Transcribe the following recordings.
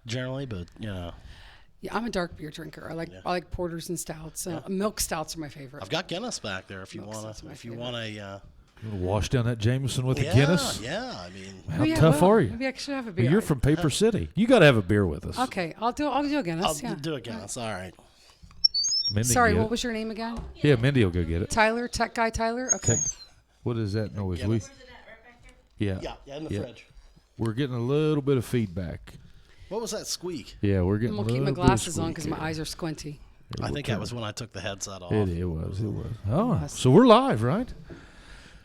generally, but Yeah, I'm a dark beer drinker. I like porters and stouts. Milk stouts are my favorite. I've got Guinness back there if you want a. You want to wash down that Jameson with a Guinness? Yeah, I mean, how tough are you? Maybe I should have a beer. You're from Paper City. You got to have a beer with us. Okay, I'll do a Guinness. I'll do a Guinness. All right. Mindy Sorry, what was your name again? Yeah, Mindy will go get it. Tyler, tech guy Tyler. Okay. What is that noise? Yeah. We, Where's it at? Right back there? Yeah, in the fridge. We're getting a little bit of feedback. What was that squeak? Yeah, we're getting. I'm gonna keep my glasses on because my eyes are squinty. I think that was when I took the headset off. It was. Oh, so we're live, right?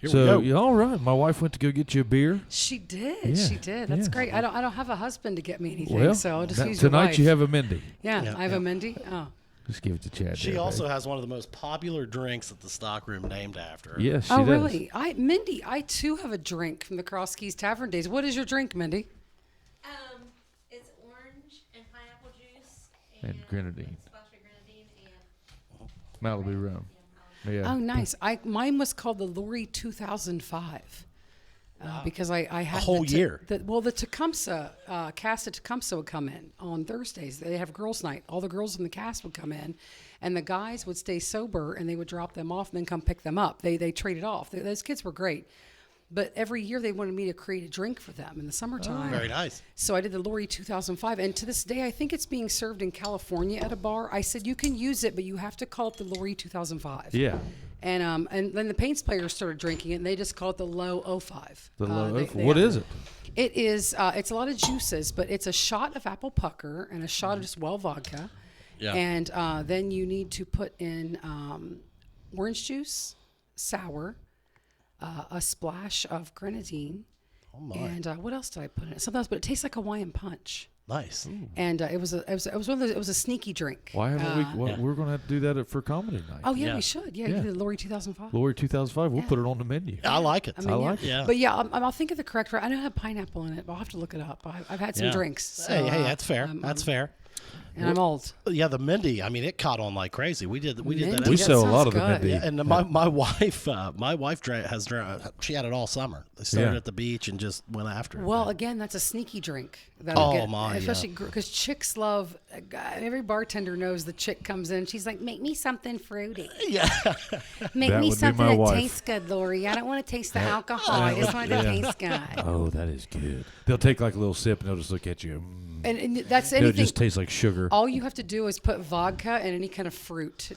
Here we go. Yeah, all right. My wife went to go get you a beer. She did. Yeah, She did. That's yeah. great. I don't have a husband to get me anything, Well, so I'll just use your tonight wife. you have a Mindy. Yeah, I have a Mindy. Oh. Just give it to Chad. She also has one of the most popular drinks at the stockroom named after her. Yes, she Oh, does. really? Mindy, I too have a drink from the Cross Keys Tavern days. What is your drink, Mindy? It's orange and pineapple juice And grenadine. splash of grenadine and Malibu rum. Yeah. Oh, nice. Mine was called the Lori 2005. Because I had A whole year. The Tecumseh cast of Tecumseh would come in on Thursdays. They have girls' night. All the girls in the cast would come in, and the guys would stay sober, and they would drop them off and then come pick them up. They traded off. Those kids were great. But every year they wanted me to create a drink for them in the summertime. Very nice. So I did the Lori 2005, and to this day, I think it's being served in California at a bar. I said, you can use it, but you have to call it the Lori 2005. Yeah. And then the Paints players started drinking it, and they just call it the Low 05. The low. What is it? It is, it's a lot of juices, but it's a shot of apple pucker and a shot of just well vodka. Yeah. And then you need to put in orange juice, sour, a splash of grenadine. Oh my. And what else did I put in it? Something else, but it tastes like Hawaiian punch. Nice. And it was one of those, it was a sneaky drink. Why haven't we? We're going to have to do that for comedy night. Oh yeah, Yeah. we should. Yeah, Yeah. you did the Lori 2005. Lori 2005. We'll put it on the menu. I like it. I mean, like it. Yeah. But yeah, I'll think of the correct. I don't have pineapple in it, but I'll have to look it up. I've had some Yeah. drinks. So, Hey, that's fair. I'm- That's fair. And I'm old. Yeah, the Mindy. I mean, it caught on like crazy. We did that. Mindy, We that sell a lot sounds of the good. Mindy. Yeah, and my wife has drank. She had it all summer. They started Yeah. at the beach and just went after it. Well, again, that's a sneaky drink. Oh, my, Especially because chicks love. Every bartender knows the chick comes in. She's like, "Make me something fruity. yeah. Make That me would be something my that wife. tastes good, Lori. I don't want to taste the alcohol. I just want it to taste good." Oh, that is good. They'll take like a little sip and they'll just look at you. And that's It'll anything. just taste like sugar. All you have to do is put vodka and any kind of fruit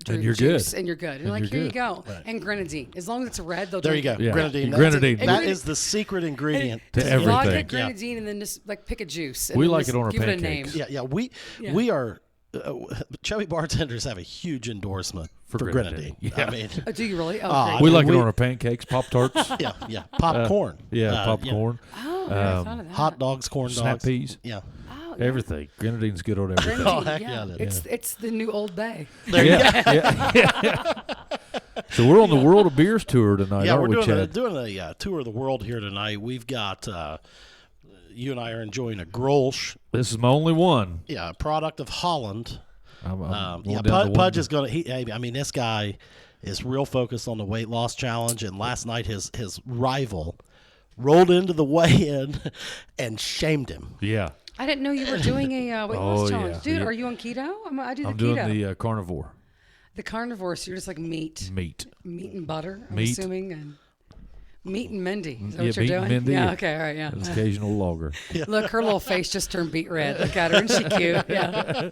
And you're juice, good. and you're good. And And like, you're here you good. go. And grenadine. As long as it's red, they'll There you drink go. it. Yeah. Grenadine. Grenadine. That And is the secret ingredient To Just everything. Vodka, Yeah. grenadine, and then just like pick a juice. And We then like just it on our give pancakes. it a name. Yeah. We are. Chubby Bartenders have a huge endorsement for grenadine. grenadine. I mean, Oh, do you really? Oh, Ah, great. We mean, like it we- on our pancakes, Pop Tarts. yeah. Popcorn. Popcorn. Oh, I never thought of that. Hot dogs, corn Snap dogs. peas. Yeah. Oh, yeah. Everything. Grenadine's good on everything. Grenadine, Oh, heck yeah. yeah, it is. It's the new Old Bay. Yeah. So we're on the World of Beers tour tonight, Yeah, aren't we're we, doing Chad? a tour of the world here tonight. We've got you and I are enjoying a Grolsch, This is my only one. a product of Holland. I'm going Yeah, down to Pudge one. is going to. I mean, this guy is real focused on the weight loss challenge. And last night, his rival rolled into the weigh-in and shamed him. Yeah. I didn't know you were doing a weight loss Oh, challenge. yeah. Dude, Yeah. are you on keto? I do the I'm keto. doing the carnivore The carnivore, so you're just like meat meat. and butter, I'm Meat. assuming, and meat and Mindy. Is that Yeah, what you're meat doing? and Mindy. Yeah, okay, all right, yeah. An occasional logger. Look, her little face just turned beet red. Look at her, isn't she cute? Yeah.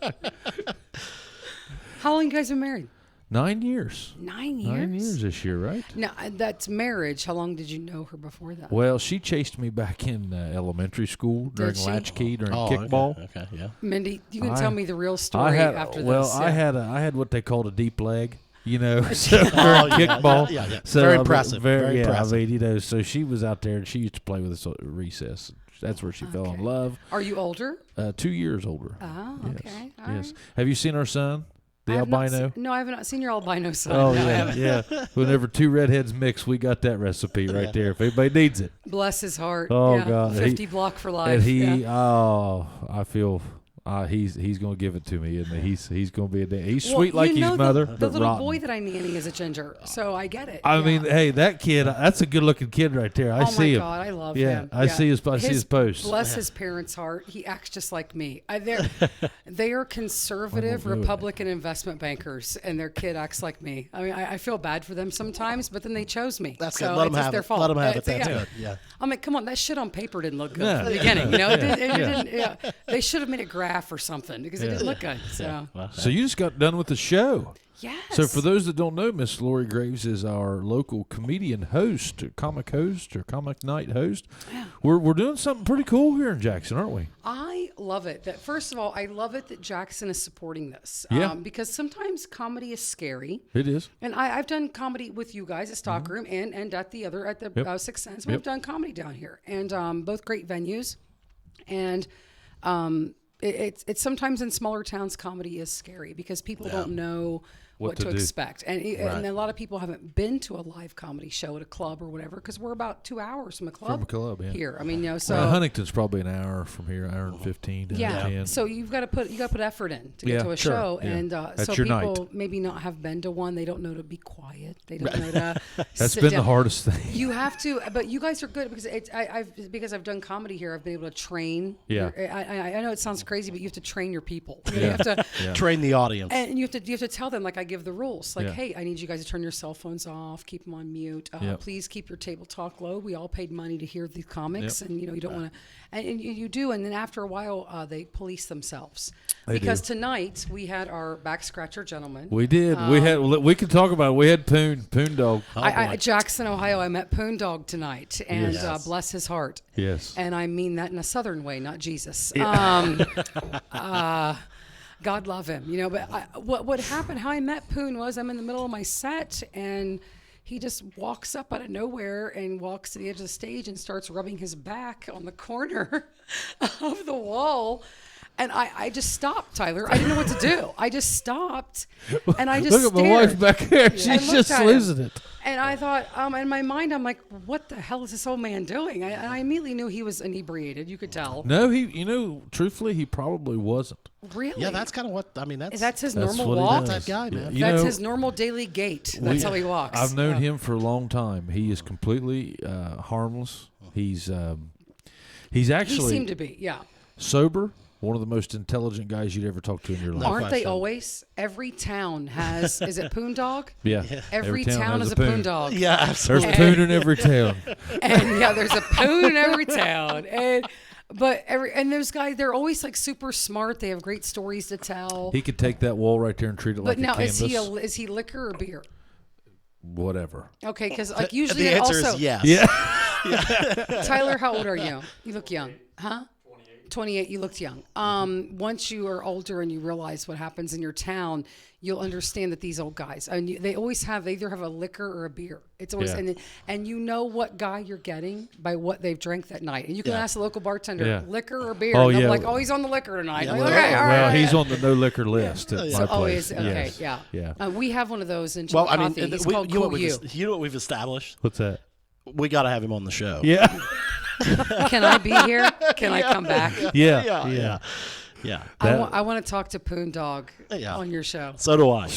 How long you guys been married? 9 years. 9 years? 9 years this year, right? No, that's marriage. How long did you know her before that? Well, she chased me back in elementary school during she? latchkey, during Oh, kickball. Okay, yeah. Mindy, you can I- tell me the real story after this. I yeah. had what they called a deep leg, you know, so during Oh, yeah, kickball. yeah. So Very I mean, impressive, very impressive. I mean, you know, so she was out there and she used to play with us at recess. That's where she fell in Okay. love. Are you older? 2 years older. Oh, Yes, okay. All yes. right. Have you seen our son, the I have not albino? no, I have not seen your albino son. Oh No, I yeah, haven't. yeah. Whenever two redheads mix, we got that recipe right there. If anybody needs it, Bless his heart. Oh, yeah. God. 50 block for life. and he, yeah. oh, I feel he's going to give it to me, and he's going to be he's Well, sweet like you know his mother, The but little rotten. boy that I nanny is a ginger, so I get it. I yeah. mean, hey, that kid, that's a good looking kid right there. I Oh see my him. God, I love Yeah, him. I see his posts. Bless his parents' heart. He acts just like me. They are conservative Republican investment bankers, and their kid acts like me. I mean, I feel bad for them sometimes, but then they chose me. That's so good. Let it's them just have their it. fault. Let them have it. It's- That's yeah. good. Yeah. I mean, come on, that shit on paper didn't look good Yeah. from the beginning. You know, it Yeah. didn't. Yeah. They should have made a graph or something because it didn't look good. So Well, So you just got done with the show. yes. So for those that don't know, Miss Lori Graves is our local comedian host, comic night host. Yeah. We're doing something pretty cool here in Jackson, aren't we? I love it. That first of all, I love it that Jackson is supporting this. Yeah. Because sometimes comedy is scary. It is. And I've done comedy with you guys at Stockroom and at the Yep. Sixth Sense. Yep. We've done comedy down here, and both great venues. And it's sometimes in smaller towns, comedy is scary because people don't know what to do. expect, and a lot of people haven't been to a live comedy show at a club or whatever because we're about 2 hours from a club. From a club, yeah. Here, I mean, so. Huntington's probably an hour from here, hour and 15. hour Yeah. 10. So you've got to put effort in to get Yeah, to a sure. show, Yeah. and That's so your people night. maybe not have been to one. They don't know to be quiet. They don't know to. That's sit been down. the hardest thing. You have to, but you guys are good because I've done comedy here. I've been able to train. Yeah. I know it sounds crazy, but you have to train your people. You Yeah. have to. Train the audience. And you have to tell them, like I give the rules, like, Yeah. hey, I need you guys to turn your cell phones off, keep them on mute. Yep. Please keep your table talk low. We all paid money to hear these comics, Yep. and you don't want to, and you do. And then after a while, they police themselves. They because do. tonight we had our back scratcher gentleman. We did. We can talk about it. We had Poon Dog. Jackson, Ohio. I met Poon Dog tonight, and Yes. bless his heart. Yes. And I mean that in a southern way, not Jesus. God love him, But what happened? How I met Poon was I'm in the middle of my set, and he just walks up out of nowhere and walks to the edge of the stage and starts rubbing his back on the corner of the wall. And I just stopped, Tyler. I didn't know what to do. I just stopped, and I just Look at my stared. wife back here. I She's looked just at him. losing it. And I thought, in my mind, I'm like, what the hell is this old man doing? And I immediately knew he was inebriated. You could tell. No, truthfully, he probably wasn't. Really? Yeah, that's kind of what I mean. That's his That's normal what he walk. does. That guy, man. You That's know, his normal daily gait. That's how he walks. I've known him for a long time. He is completely harmless. He's He actually seemed to be, yeah. sober. One of the most intelligent guys you'd ever talk to in your life. Aren't they question. always? Every town has. Is it Poon Dog? Yeah. Every town has a Poon Dog. Yeah, There's absolutely. Poon in every town. And there's a Poon in every town. And those guys, they're always like super smart. They have great stories to tell. He could take that wall right there and treat it like But now, a canvas. is he liquor or beer? Whatever. Okay, because like usually The it answer also. is yes. Yeah. Tyler, how old are you? You look young, huh? 28. You looked young. Once you are older and you realize what happens in your town, you'll understand that these old guys, and they always have, they either have a liquor or a beer. It's always, Yeah. and you know what guy you're getting by what they've drank that night. And you can Yeah. ask the local bartender, Yeah. liquor or beer. Oh, and they're yeah. like, oh, he's on the liquor tonight. Yeah, Like, well, okay, all right. Well, he's on the no liquor list at my So, place. okay, Yes. yeah. Yeah. We have one of those in Well, I Chillicothe. mean, It's called you know Cool what You. you know what we've established? What's that? We got to have him on the show. Yeah. Can I be here? Can I come back? Yeah. Yeah. I want to talk to Poon Dog Yeah. on your show. So do I.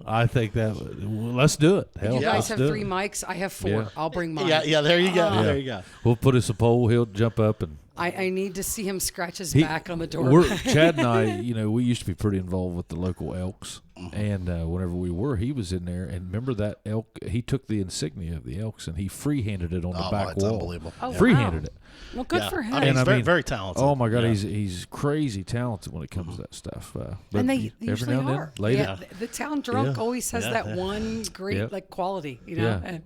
I think that. Well, let's do it. Hell, You guys let's have do 3 it. mics. I have 4. Yeah. I'll bring mine. Yeah. There you go. Yeah. There you go. We'll put us a pole. He'll jump up and. I need to see him scratch his back on the door. Chad and I, we used to be pretty involved with the local Elks, and whenever we were, he was in there. And remember that elk? He took the insignia of the Elks and he free-handed it on the back it's wall. unbelievable. Oh, Free-handed wow. it. Well, good Yeah. for him. I mean, And he's I mean- very talented. Oh my God, Yeah. he's crazy talented when it comes to that stuff. But and they every usually now and then, are. lady, Yeah, the town drunk Yeah. always has Yeah, that yeah. one great Yep. like quality, Yeah. And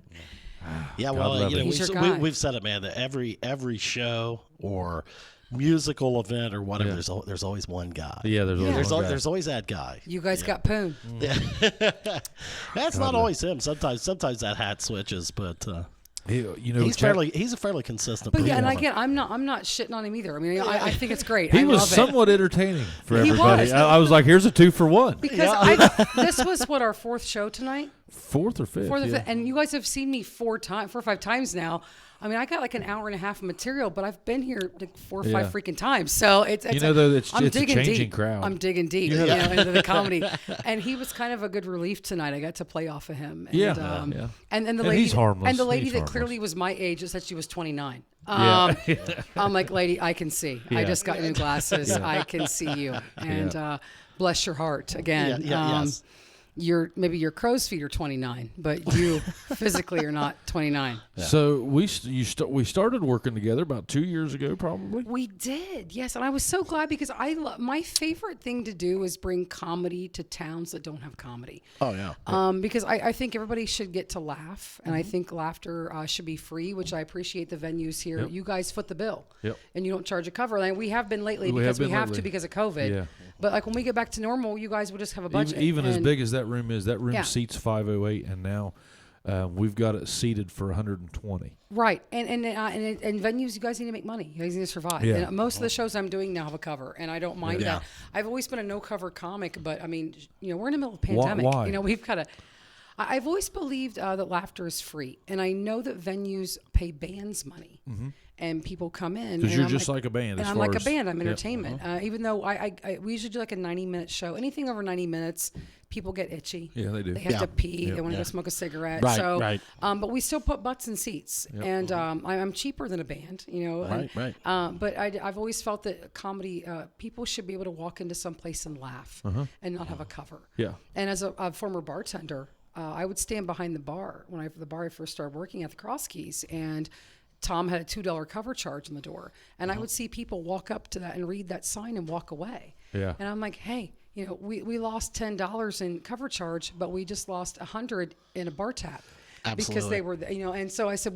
Yeah, God well, love it. He's your guy. we've said it, man. That every show or musical event or whatever, Yeah. there's always one guy. yeah, there's always one guy. There's always that guy. you guys got Poon. That's not always him. Sometimes that hat switches, but He's he's a fairly consistent. But yeah, and performer. again, I'm not shitting on him either. I mean, I think it's great. He I was love it. somewhat entertaining for He everybody. was. I was like, here's a 2-for-1. Because this was what our 4th show tonight. 4th or 5th. Fourth or yeah. fifth, and you guys have seen me 4 or 5 times now. I mean, I got like an hour and a half of material, but I've been here like 4 or Yeah. 5 freaking times. So it's though, it's I'm a digging changing deep. crowd. I'm digging deep, into the comedy. And he was kind of a good relief tonight. I got to play off of him. And, Yeah. And the And lady, he's harmless. and the lady He's that harmless. clearly was my age that said she was 29. Yeah. I'm like, lady, I can see. I Yeah. just got new glasses. I can see you. And bless your heart again. Yes. Maybe your crow's feet are 29, but you physically are not 29. So we started working together about 2 years ago, probably. We did, yes, and I was so glad because my favorite thing to do is bring comedy to towns that don't have comedy. Oh yeah. Because I think everybody should get to laugh, and I think laughter should be free, which I appreciate the venues here. Yep. You guys foot the bill, Yep. and you don't charge a cover. And we have been lately We because have we been have to lately. because of COVID. Yeah. But like when we get back to normal, you guys will just have a budget. Even as and- big as that room is, that room Yeah. seats 508, and now we've got it seated for 120. Right, and venues, you guys need to make money. You guys need to survive. Yeah. And most of the shows I'm doing now have a cover, and I don't mind Yeah. that. I've always been a no cover comic, but I mean, we're in the middle of a pandemic. Why? We've got to. I've always believed that laughter is free, and I know that venues pay bands money, and people come in. Because and you're I'm just like a band. And as I'm far like a as- band. I'm Yep. entertainment. Even though we usually do like a 90-minute show. Anything over 90 minutes, people get itchy. Yeah, they do. They have Yeah. to pee. Yep. They want to Yeah. go smoke a cigarette. Right, So, right. but we still put butts in seats, and I'm cheaper than a band. Right. But I've always felt that comedy, people should be able to walk into some place and laugh, and not have a cover. Yeah. And as a former bartender, I would stand behind the bar when I first started working at the Cross Keys, and Tom had a $2 cover charge on the door, and I would see people walk up to that and read that sign and walk away. Yeah. And I'm like, hey, we lost $10 in cover charge, but we just lost $100 in a bar tab because they were, And so I said,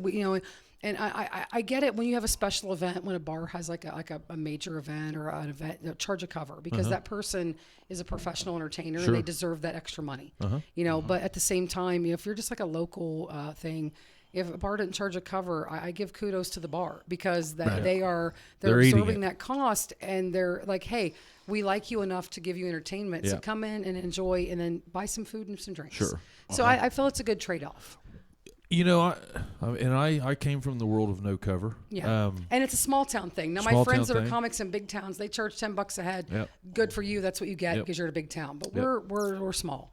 and I get it when you have a special event, when a bar has like a major event or an event, charge a cover because that person is a professional entertainer and they deserve that extra money. But at the same time, if you're just like a local thing, if a bar didn't charge a cover, I give kudos to the bar because they're eating absorbing it. that cost, and they're like, hey, we like you enough to give you entertainment, so Yeah. come in and enjoy, and then buy some food and some drinks. Sure. So I feel it's a good trade-off. I came from the world of no cover. Yeah, and it's a small town thing. Now, my Small friends town that are thing. comics in big towns, they charge $10 a head. Yep. Good for you. That's what you get Yep. because you're in a big town. But Yep. we're small.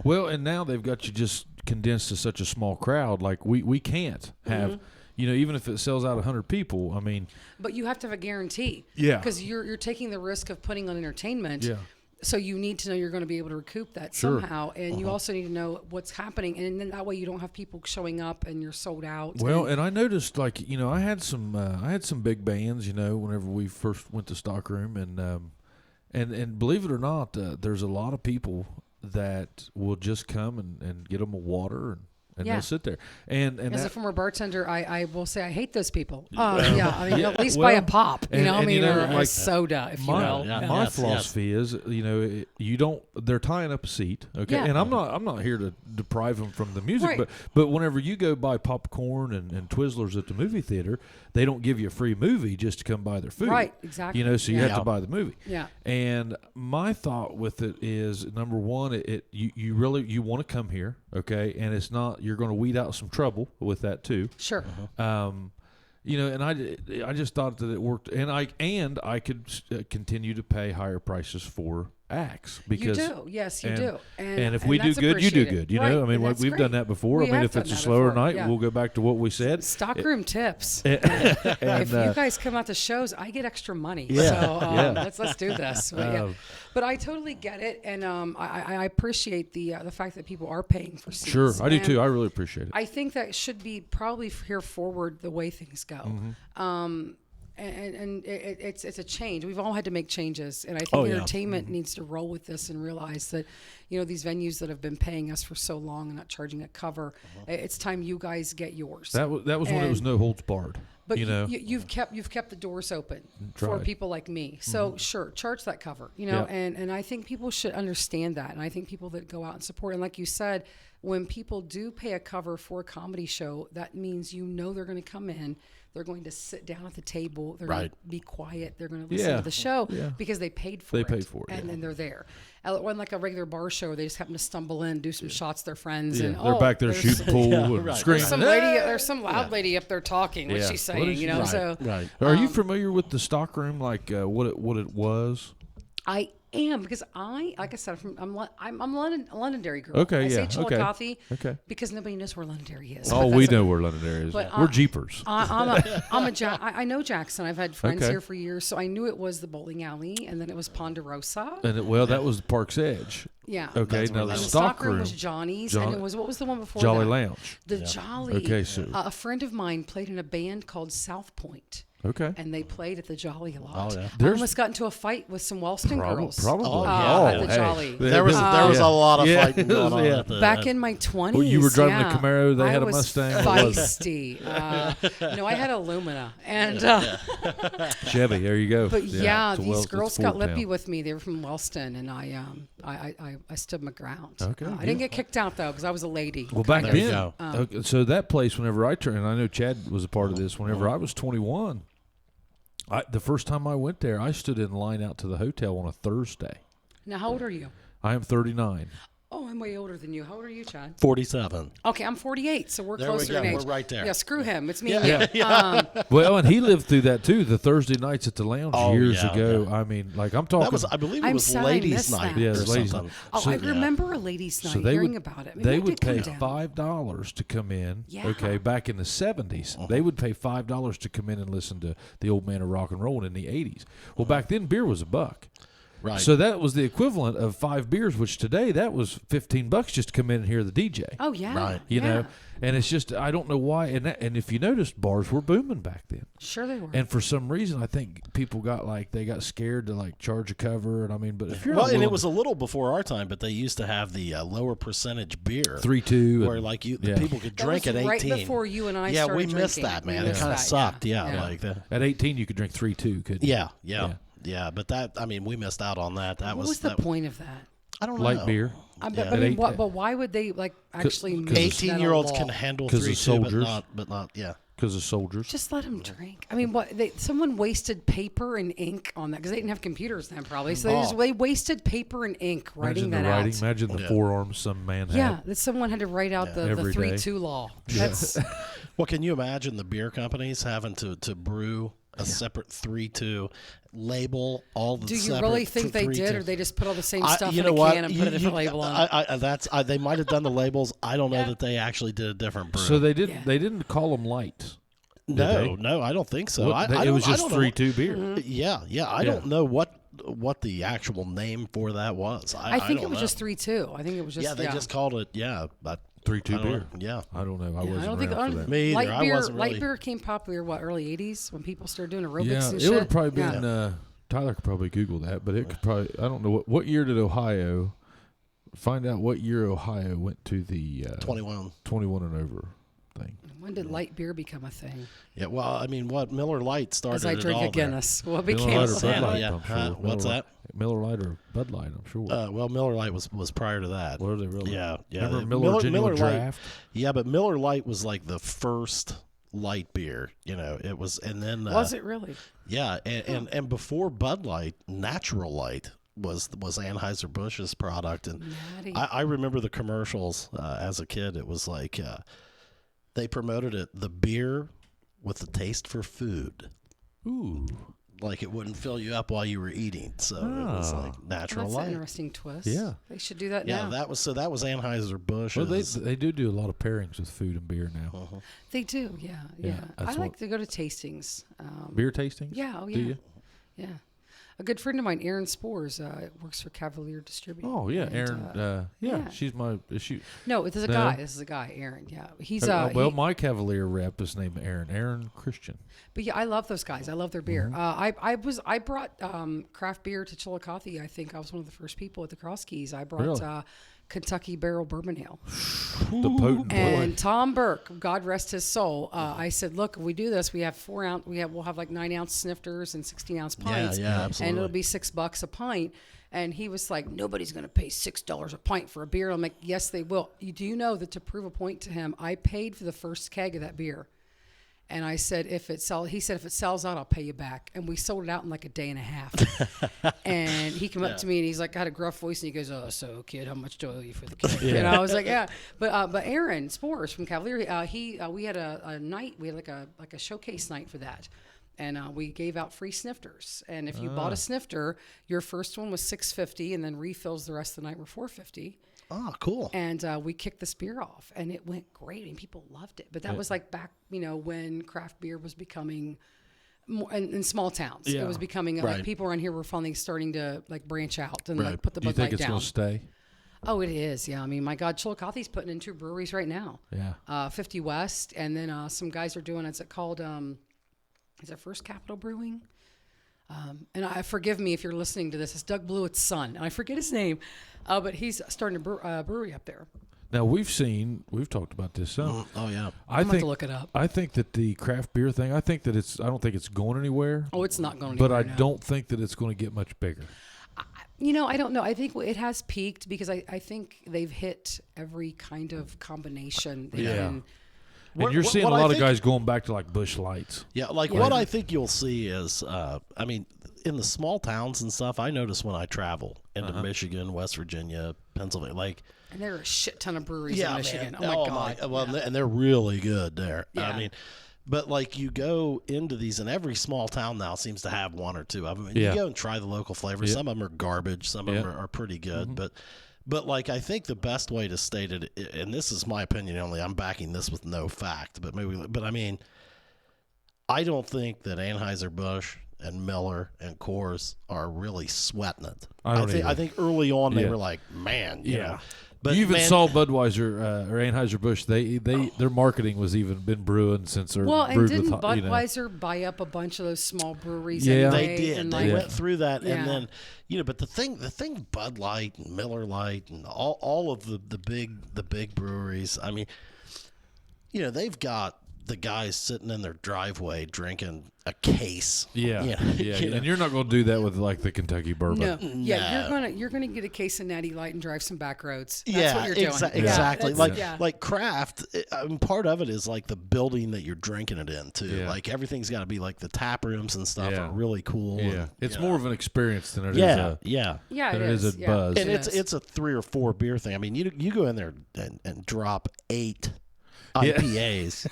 Well, and now they've got you just condensed to such a small crowd. Like we can't have, even if it sells out 100 people. I mean, But you have to have a guarantee. Yeah. Because you're taking the risk of putting on entertainment. Yeah. So you need to know you're going to be able to recoup that Sure. somehow, and you also need to know what's happening, and then that way you don't have people showing up and you're sold out. well, and I noticed I had some big bands, whenever we first went to Stockroom, and believe it or not, there's a lot of people that will just come and get them a water and Yeah. they'll sit there. And As a that, former bartender, I will say I hate those people. At least well, buy a pop, and- and, or a like, soda, if you will. Yeah. my Yes, philosophy is, you don't. They're tying up a seat, okay. Yeah. And I'm not here to deprive them from the music, Right. but whenever you go buy popcorn and Twizzlers at the movie theater, they don't give you a free movie just to come buy their food, Right, exactly. So you Yeah. have to buy the movie. Yeah. And my thought with it is, number one, you really want to come here, okay, and it's not, you're going to weed out some trouble with that too. Sure. And I just thought that it worked, and I could continue to pay higher prices for acts because you do. Yes, you and- do. And if we do that's good, you do appreciated. good. Right, We've and that's done great. that before. We I mean, have if it's done a that slower before, night, yeah. we'll go back to what we said. Stockroom tips. And, If you guys come out to shows, I get extra money. Yeah, So yeah. let's do this. But I totally get it, and I appreciate the fact that people are paying for seats. Sure, I do And too. I really appreciate it. I think that should be probably here forward the way things go. Mm-hmm. And it's a change. We've all had to make changes, and I think Oh, yeah. entertainment needs to roll with this and realize that, these venues that have been paying us for so long and not charging a cover, it's time you guys get yours. That was when it was And- no holds barred. But you you've kept the doors open for Tried. people like me. So sure, charge that cover, Yeah. and I think people should understand that. And I think people that go out and support, and like you said, when people do pay a cover for a comedy show, that means they're going to come in, They're going to sit down at the table. They're going Right. to be quiet. They're going to listen to the show because they paid for it. They paid for it, and yeah. then they're there. It wasn't like a regular bar show. They just happen to stumble in, do some shots. Their friends, Yeah, and they're back there there's shooting pool and right. screaming. There's some loud lady up there talking. What's Yeah. she What saying? is she- You know, Right. so Right. Are you familiar with the stockroom, like what it was? I am because like I said, I'm Londonderry girl. Okay, I yeah, say okay, Chillicothe okay. because nobody knows where Londonderry is. Oh, but we that's know where Londonderry is. but, We're Jeepers. I know Jackson. I've had friends Okay. here for years, so I knew it was the bowling alley, and then it was Ponderosa. And that was Park's Edge. Yeah. Okay, That's now where the that The was. stockroom stockroom, was Johnny's, John- and it was what was the one before Jolly that? Lounge. The Jolly. Okay, so- A friend of mine played in a band called South Point. Okay. And they played at the Jolly a lot. Oh, yeah. I There's- almost got into a fight with some Wellston girls. Probably. Oh, at the hey. Jolly. There was a lot of Yeah. fighting going on. Yeah. At the, Back in my 20s. Well, you were driving a yeah. Camaro, they I had a was Mustang, what was it? Feisty. No, I had a Lumina. And, Chevy, there you go. but yeah, it's a these it's girls Ford got lippy town. with me. They were from Wellston, and I stood my ground. Okay, I didn't get kicked out, though, because I was a lady. Well, back There you then, go. okay, so that place, whenever I turned, and I know Chad was a part of this, whenever I was 21, the first time I went there, I stood in line out to the hotel on a Thursday. Now, how old are you? I am 39. Oh, I'm way older than you. How old are you, Chad? 47. Okay, I'm 48, so we're There we closer go. in age. We're right there. Yeah, screw him. It's me Yeah. and you. Well, and he lived through that too. The Thursday nights at the lounge Oh, years yeah, ago. yeah. I mean, like I'm talking. That was, I believe, it I'm was sad I ladies' missed night that. Yeah, or it was ladies' something. night. Oh, So- I remember a ladies' night so they hearing would about it. Maybe they I would did come pay down. $5 to come in. Yeah. Okay, back in the 70s, they would pay $5 to come in and listen to the old man of rock and roll in the 80s. Well, back then beer was $1. Right. So that was the equivalent of 5 beers, which today that was $15 just to come in and hear the DJ. Oh, yeah. Right. You yeah. know, and it's just I don't know why. And if you noticed, bars were booming back then. Sure they were. And for some reason, I think people got they got scared to charge a cover. And I mean, but if you're well, not and it willing was a little before our time, but they used to have the lower percentage beer. 3-2, Where and- like the yeah. people could That drink was at 18. right before you and I yeah, started we missed drinking. that, We man. It missed kind of that, sucked. yeah. Yeah, Yeah. like the. At 18, you could drink 3-2, couldn't you? Yeah. But that, I mean, we missed out on that. That What was that, the point of that? I don't know. Light beer. But, Yeah. but, I mean, At eight- but why would they actually make that a 18-year-olds law? can handle 'Cause of 3-2, soldiers. but not, yeah. Because of soldiers. Just let them drink. I mean, someone wasted paper and ink on that because they didn't have computers then, probably. So they wasted paper and ink writing Imagine that the writing. out. Imagine the forearms some man Yeah, had. that someone had to write out the Every day. 3-2 law. That's Well, can you imagine the beer companies having to brew a separate 3-2, label all the Do you separate really think they 3-2? did, or they just put all the same stuff you in know a what? can and put a different label on it? They might have done the labels. I don't know that they actually did a different brew. So they didn't. Yeah. They didn't call them light. no, they? no, I don't think so. Well, I it don't- was I just don't know. 3-2 beer. Yeah. I don't know what the actual name for that was. I think don't it was know. just 3-2. I think it was just Yeah, they just called it. Yeah, but 3-2 I don't know. beer. Yeah. I don't know. I Yeah, wasn't I don't think around for that. Me either. light I beer. wasn't really- Light beer came popular early '80s when people started doing aerobics Yeah, and it shit. would have probably Yeah. been. Tyler could probably Google that, but it could probably. I don't know what year did Ohio find out what year Ohio went to the 21. 21 and over thing. When did light beer become a thing? Yeah, well, I mean, what Miller Lite started As I it drink all a Guinness. What Miller became Lite a or Bud thing? Light, Yeah. I'm sure. Huh? What's Miller that? Lite- Miller Lite or Bud Light, I'm sure. Well, Miller Lite was prior to that. What are they really? Yeah. Remember The Miller Genuine Lite- Draft? Yeah, but Miller Lite was like the first light beer. You know, it was, and then Was it really? Yeah, and before Bud Light, Natural Light was Anheuser Busch's product, and Natty. I remember the commercials as a kid. It was like they promoted it, the beer with the taste for food. Ooh. Like it wouldn't fill you up while you were eating, so it was like Well, Natural that's an Light. interesting twist. Yeah. They should do that Yeah, now. that was Anheuser Busch. Well, they do a lot of pairings with food and beer now. They do. Yeah. I that's like what- to go to tastings. Beer tastings? Yeah. Oh, yeah. Do you? Yeah. A good friend of mine, Aaron Spores, works for Cavalier Distributing. Oh yeah, And, Aaron. yeah. She's my. Is she? No, this is a No? guy. This is a guy, Aaron. Yeah, he's well, he- my Cavalier rep is named Aaron. Aaron Christian. But yeah, I love those guys. I love their beer. I brought craft beer to Chillicothe. I think I was one of the first people at the Cross Keys. I brought Really? Kentucky Barrel Bourbon Ale. The potent boy. And Tom Burke, God rest his soul, I said, look, if we do this, we have 4 ounce, we'll have like 9 ounce snifters and 16-ounce pints. yeah, absolutely. And it'll be $6 a pint. And he was like, nobody's going to pay $6 a pint for a beer. I'm like, yes, they will. Do you know that to prove a point to him, I paid for the first keg of that beer. And I said, he said, if it sells out, I'll pay you back. And we sold it out in like a day and a half. And he came up to me and he's like, I had a gruff voice and he goes, "Oh, so kid, how much do I owe you for the kid?" And I was like, "Yeah." But Aaron Spores from Cavalier, we had a night, we had like a showcase night for that. And we gave out free snifters. And if you bought a snifter, your first one was $6.50, and then refills the rest of the night were $4.50. Oh, cool. And we kicked this beer off, and it went great, and people loved it. But that was like back, when craft beer was becoming more in small towns. Yeah. It was becoming Right. like people around here were finally starting to like branch out and Right. like put the Do you Bud think Light it's down. going to stay? Oh, it is. Yeah. I mean, my God, Chillicothe's putting in 2 breweries right now. Yeah. 50 West, and then some guys are doing. It's called. Is it First Capital Brewing? And forgive me if you're listening to this. It's Doug Blewett's son, and I forget his name, but he's starting a brewery up there. Now we've talked about this some. Oh, yeah. I I'm going think to look it up. I think that the craft beer thing. I think that I don't think it's going anywhere. Oh, it's not going But anywhere. I no. don't think that it's going to get much bigger. I don't know. I think it has peaked because I think they've hit every kind of combination. They Yeah. can- And you're seeing a what I lot of think- guys going back to like Busch Lights. Yeah, like what I think you'll see is, in the small towns and stuff, I notice when I travel into Michigan, West Virginia, Pennsylvania, like, And there are a shit ton of breweries yeah, in Michigan. man. Oh my God. Well, Yeah. and they're really good there. Yeah. I mean, but like you go into these, and every small town now seems to have one or two of them. And Yeah. you go and try the local flavors. Yeah. Some of them are garbage. Some of them are pretty good. But like I think the best way to state it, and this is my opinion only, I'm backing this with no fact, but I mean, I don't think that Anheuser-Busch and Miller and Coors are really sweating it. I don't think either. I think early on they Yeah. were like, man, you Yeah. know. But you even man, saw Budweiser or Anheuser-Busch. Their marketing was even been brewing since they're Well, and brewed didn't with Budweiser buy up a bunch of those small breweries? Yeah. anyway? they did. And They like, went through that, Yeah. and then but the thing, Bud Light and Miller Light and all of the big breweries. I mean, they've got the guys sitting in their driveway drinking a case. Yeah, You know, yeah, you know. and you're not going to do that with like the Kentucky bourbon. No, yeah, No. you're gonna get a case of Natty Light and drive some back roads. That's Yeah, what you're doing. exactly. that's- Like yeah. like craft. Part of it is like the building that you're drinking it in too. Yeah. Like everything's got to be like the tap rooms and stuff Yeah. are really cool. Yeah, and, it's you more know. of an experience than it is Yeah, yeah. Yeah, than it is. a Yeah. buzz. And It is. it's a 3 or 4 beer thing. I mean, you go in there and drop 8 IPAs.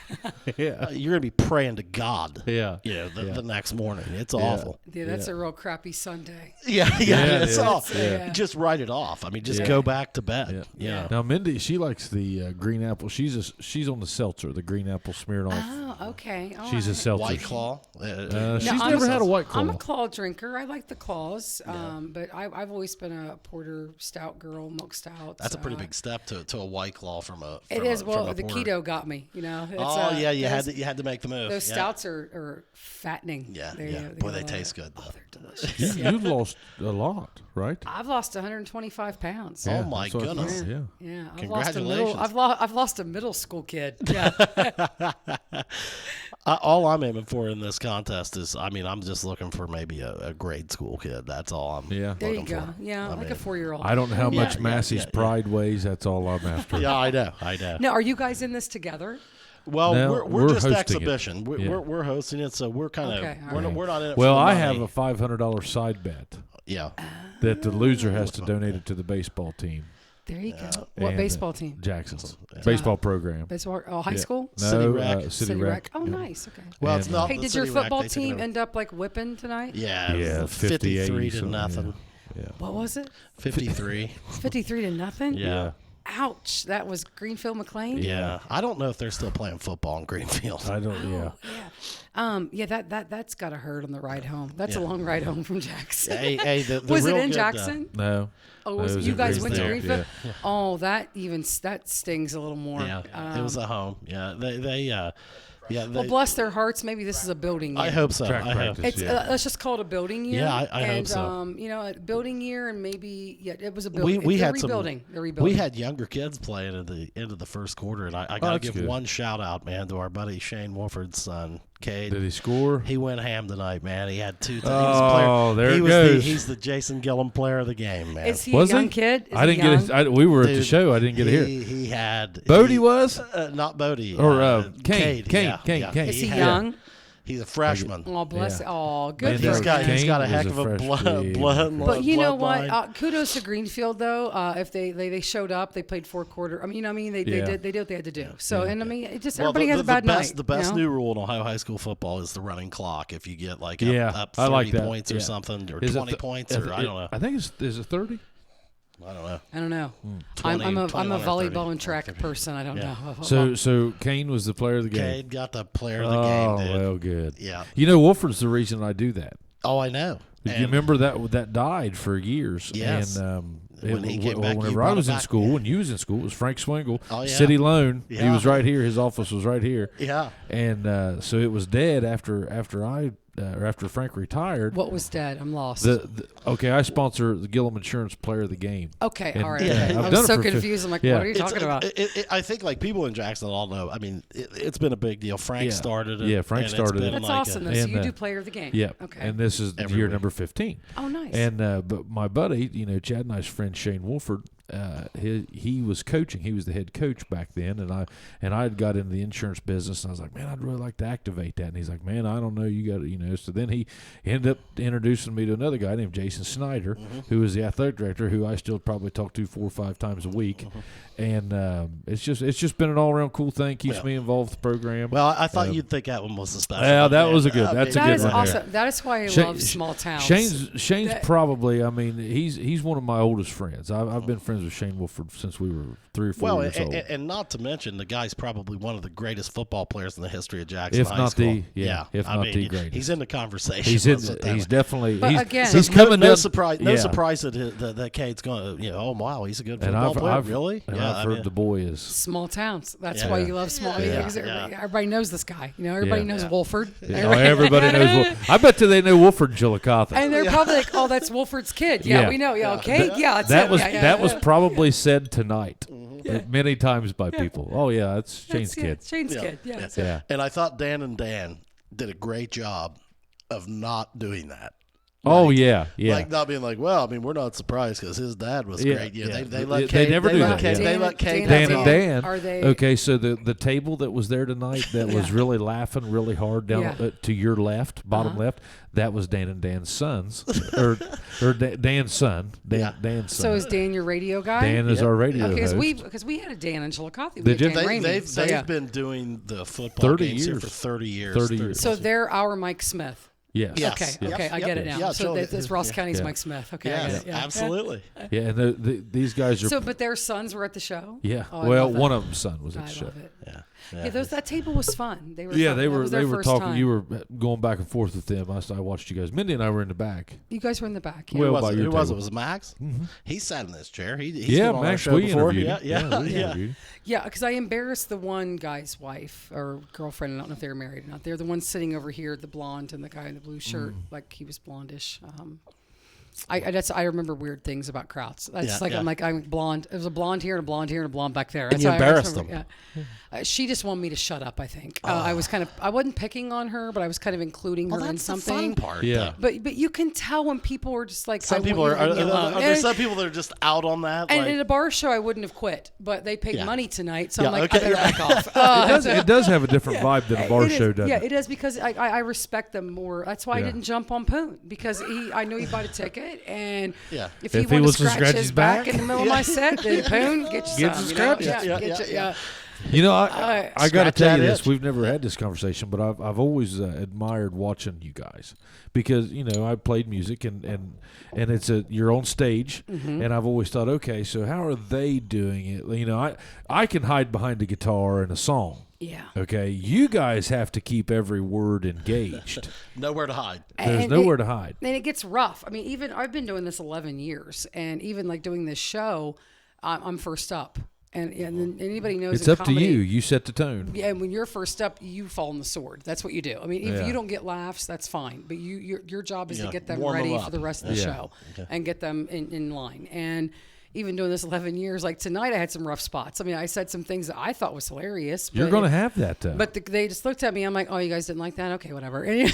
yeah, You're gonna be praying to God. yeah, The next morning. It's awful. Yeah, that's a real crappy Sunday. Yeah, Yeah, it's yeah. all. Yeah. Just write it off. I mean, just Yeah. go back to bed. yeah. Now Mindy, she likes the green apple. She's on the seltzer, the green apple smeared off. Oh, okay. All She's a right. seltzer. White Claw. She's I'm never a- had a White Claw. I'm a claw drinker. I like the claws, but I've always been a porter stout girl, milk stout. That's a pretty big step to a White Claw from a. It from is. a- Well, from a the porter. keto got me. It's, Oh yeah, you those- had to make the move. Those Yeah. stouts are fattening. Yeah, They- yeah. they Boy, got they a lot taste of- good. Though. Oh, they're delicious. You've lost a lot, right? I've lost 125 pounds. Oh my that's what I thought, goodness. Yeah. Yeah, Congratulations. I've lost a middle school kid. Yeah, All I'm aiming for in this contest is, I'm just looking for maybe a grade school kid. That's all I'm. Yeah. there you looking go. for. Yeah, I like a mean, 4-year-old. I don't know how much yeah, Massey's yeah. pride weighs. That's all I'm after. Yeah, I know. Now, are you guys in this together? Well, No, we're we're just hosting it. exhibition. Yeah. We're hosting it, so we're kind of Okay, all we're, right. we're not in it. Well, for the I have money. a $500 side bet Yeah. that the loser has to donate it to the baseball team, There you go. What And, baseball team? Jackson's baseball program. Baseball? Oh, high Yeah. school? No, City Rec. City Rec. Oh, Yeah. nice. Okay. Well, And, it's not. Hey, the did your City Rec, football they took it team over. end up like whipping tonight? Yeah, Yeah, 53 to something, nothing. Yeah. What was it? 53. 53 to nothing? Yeah. Ouch. That was Greenfield McLean? Yeah. I don't know if they're still playing football in Greenfield. I don't. Yeah. Yeah. That's got to hurt on the ride home. That's a long ride home from Jackson. Hey, the Was it real in good, Jackson? No. Oh, No, it was you in guys went to Greenfield. Greenfield? Oh, that stings a little more. Yeah, it was a home. Yeah, Well, bless their hearts. Maybe this is a building year. I hope so. Track I hope. practice. It's Yeah. let's just call it a building year. Yeah, I hope and, so. A building year, and maybe it was a building. We They're had some. rebuilding. They're rebuilding. We had younger kids playing at the end of the first quarter, and I got to that's give good. one shout out, man, to our buddy Shane Wolford's son, Cade. Did he score? He went ham tonight, man. He had 2. Oh, there it was goes. He's the Jason Gillum player of the game, man. Is he Was a young he? kid? Is I he didn't get young? it. We were at the Dude, show. I didn't get to hear. He had Bodie was? not Bodie Or Cade. Kane. Is he young? He's a freshman. Oh, bless. Yeah. Oh, good Man, for He's him. got Kane a heck was of a a freshman. blood. But you know what? bloodline. Kudos to Greenfield though. If they showed up, they played 4 quarter. I mean, they did what they had to do. So and I mean, it just Well, everybody has a bad night. The best you know? new rule in Ohio high school football is the running clock. If you get like up I 30 like that. points or Yeah. something, or Is it 20 points, or I don't know. I think is it 30? I don't know. I don't know. 20, I'm a 21 or volleyball 30. and track person. I don't Yeah. know. So Kane was the player of the game. Cade got the player of the Oh, game, dude. well, good. Yeah. You know, Wolford's the reason I do that. Oh, I know. You And- remember that died for years. Yes. And When he came back, you whenever brought I it was in back. school, when you was in school, it was Frank Swingle, Oh, yeah. City Loan. He Yeah. was right here. His office was right here. Yeah. And so it was dead after Frank retired. What was dead? I'm lost. Okay, I sponsor the Gillum Insurance Player of the Game. Okay, And, all right. yeah, I I've done was it so for fif- confused. I'm like, yeah. what are you talking about? I think like people in Jackson all know. I mean, it's been a big deal. Frank Yeah. started it. Yeah, Frank and started it's it. been That's like awesome. a- Though. So and, you do player of the game. Yeah. Okay. And this is Every year week. number 15. Oh, nice. And but my buddy, Chad and I's friend Shane Wolford, he was coaching. He was the head coach back then, and I had got into the insurance business, and I was like, man, I'd really like to activate that. And he's like, man, I don't know, you got to, So then he ended up introducing me to another guy named Jason Snyder, who was the athletic director, who I still probably talk to 4 or 5 times a week. And it's just been an all around cool thing. Keeps me involved with the program. Well, I thought you'd think that one was the special. Yeah, one, that man. was a good. I That's mean, a That good is one awesome. there. That is why I Shane- love small towns. Shane's That- probably. I mean, he's one of my oldest friends. I've been friends with Shane Wolford since we were 3 or 4 Well, years old. and not to mention, the guy's probably one of the greatest football players in the history of Jackson If High not School. the- if I not mean, the greatest. He's in the conversation. He's let's put it that he's way. definitely. But he's, again- he's No- coming no down. surprise. No yeah. surprise that Cade's going to. Oh wow, he's a good And football I've, player. I've Really? and Yeah. I've I heard mean, the boy is. Small towns. That's Yeah. why you love small. Yeah. Because Yeah. everybody knows this guy. Everybody Yeah. knows Wolford. Everybody knows. I bet you they know Wolford and Chillicothe. And they're probably like, "Oh, that's Wolford's kid." Yeah, Yeah. we know. Yeah, okay. Yeah, it's that him. was Yeah, yeah, that yeah. was probably said tonight many times by people. Oh yeah, that's Shane's Yeah, kid. Shane's Yeah. kid. Yeah. Yeah. And I thought Dan and Dan did a great job of not doing that. Oh yeah, yeah. Like not being like, well, I mean, we're not surprised because his dad was Yeah, great. yeah. They They let Cade, never do let that, Cade, yeah. They let Cade Dan have and it. Dan. Are they? Okay, so the table that was there tonight that was really laughing really hard down Yeah. to your left, bottom left, that was Dan and Dan's sons, or Dan's son, Yeah. Dan's son. So is Dan your radio guy? Dan is our radio Okay, host. because we had a Dan in Chillicothe. We Did had you? Dan Ramey. They've So, yeah. been doing the football 30 games here years. for 30 years. 30 years. So they're our Mike Smith. Yes. Yeah. Okay, Yes. okay, I Yep. get it now. Yeah, so totally. that's Ross County's Yeah. Mike Smith. Okay, I Yes, get it. Yeah. absolutely. Yeah, and these guys are. So, but their sons were at the show. yeah. Oh, I well, love that. one of them's son was at I the show. love it. Yeah. Yeah, that table was fun. They were. Yeah, fun. they That were. was They their were first talking. time. You were going back and forth with them. I watched you guys. Mindy and I were in the back. You guys were in the back. Yeah. Well, Who was by it? your Who was it? table. Was it Max? He sat in this chair. He's Yeah, been on our Max, show we before. interviewed. Yeah, him. yeah, we yeah. interviewed. Yeah, because I embarrassed the one guy's wife or girlfriend. I don't know if they were married or not. They're the ones sitting over here, the blonde and the guy in the blue shirt, like he was blondish. I remember weird things about Krauts. That's Yeah, like yeah. I'm blonde. It was a blonde here and a blonde here and a blonde back there. And That's you how I embarrassed remember- them. Yeah. She just wanted me to shut up. I think I wasn't picking on her, but I was kind of including Well, her in that's the something. fun part. Yeah. though. But you can tell when people are just like Some I people want are. you to leave me alone. Are there some people that are just out on that? And like, at a bar show, I wouldn't have quit, but they paid Yeah. money tonight, so Yeah, I'm like, okay, I better yeah. back off. It does have a different vibe than a bar It is. show, doesn't Yeah, it? it is because I respect them more. That's why Yeah. I didn't jump on Poon because I knew he bought a ticket, and Yeah. if he If he wanted wants to to scratch his back in the middle of my set, then Poon, get you Get some. some you know? scratches. Yeah, Yeah, get you- yeah. You know, I got to Scratch tell you that this. itch. We've never had this conversation, but I've always admired watching you guys because I played music and it's you're on stage, and I've always thought, okay, so how are they doing it? I can hide behind a guitar and a song. Yeah. Okay, you guys have to keep every word engaged. Nowhere to hide. There's And nowhere to hide. And it gets rough. I mean, even I've been doing this 11 years, and even like doing this show, I'm first up. And then anybody knows It's in up comedy, to you. You set the tone. Yeah, and when you're first up, you fall on the sword. That's what you do. I mean, if Yeah. you don't get laughs, that's fine. But your job is Yeah, to get them warm 'em ready up. for the rest of the Yeah. show and get them in line. And even doing this 11 years, like tonight I had some rough spots. I mean, I said some things that I thought was hilarious. You're going to have that, though. But they just looked at me. I'm like, oh, you guys didn't like that? Okay, whatever. And,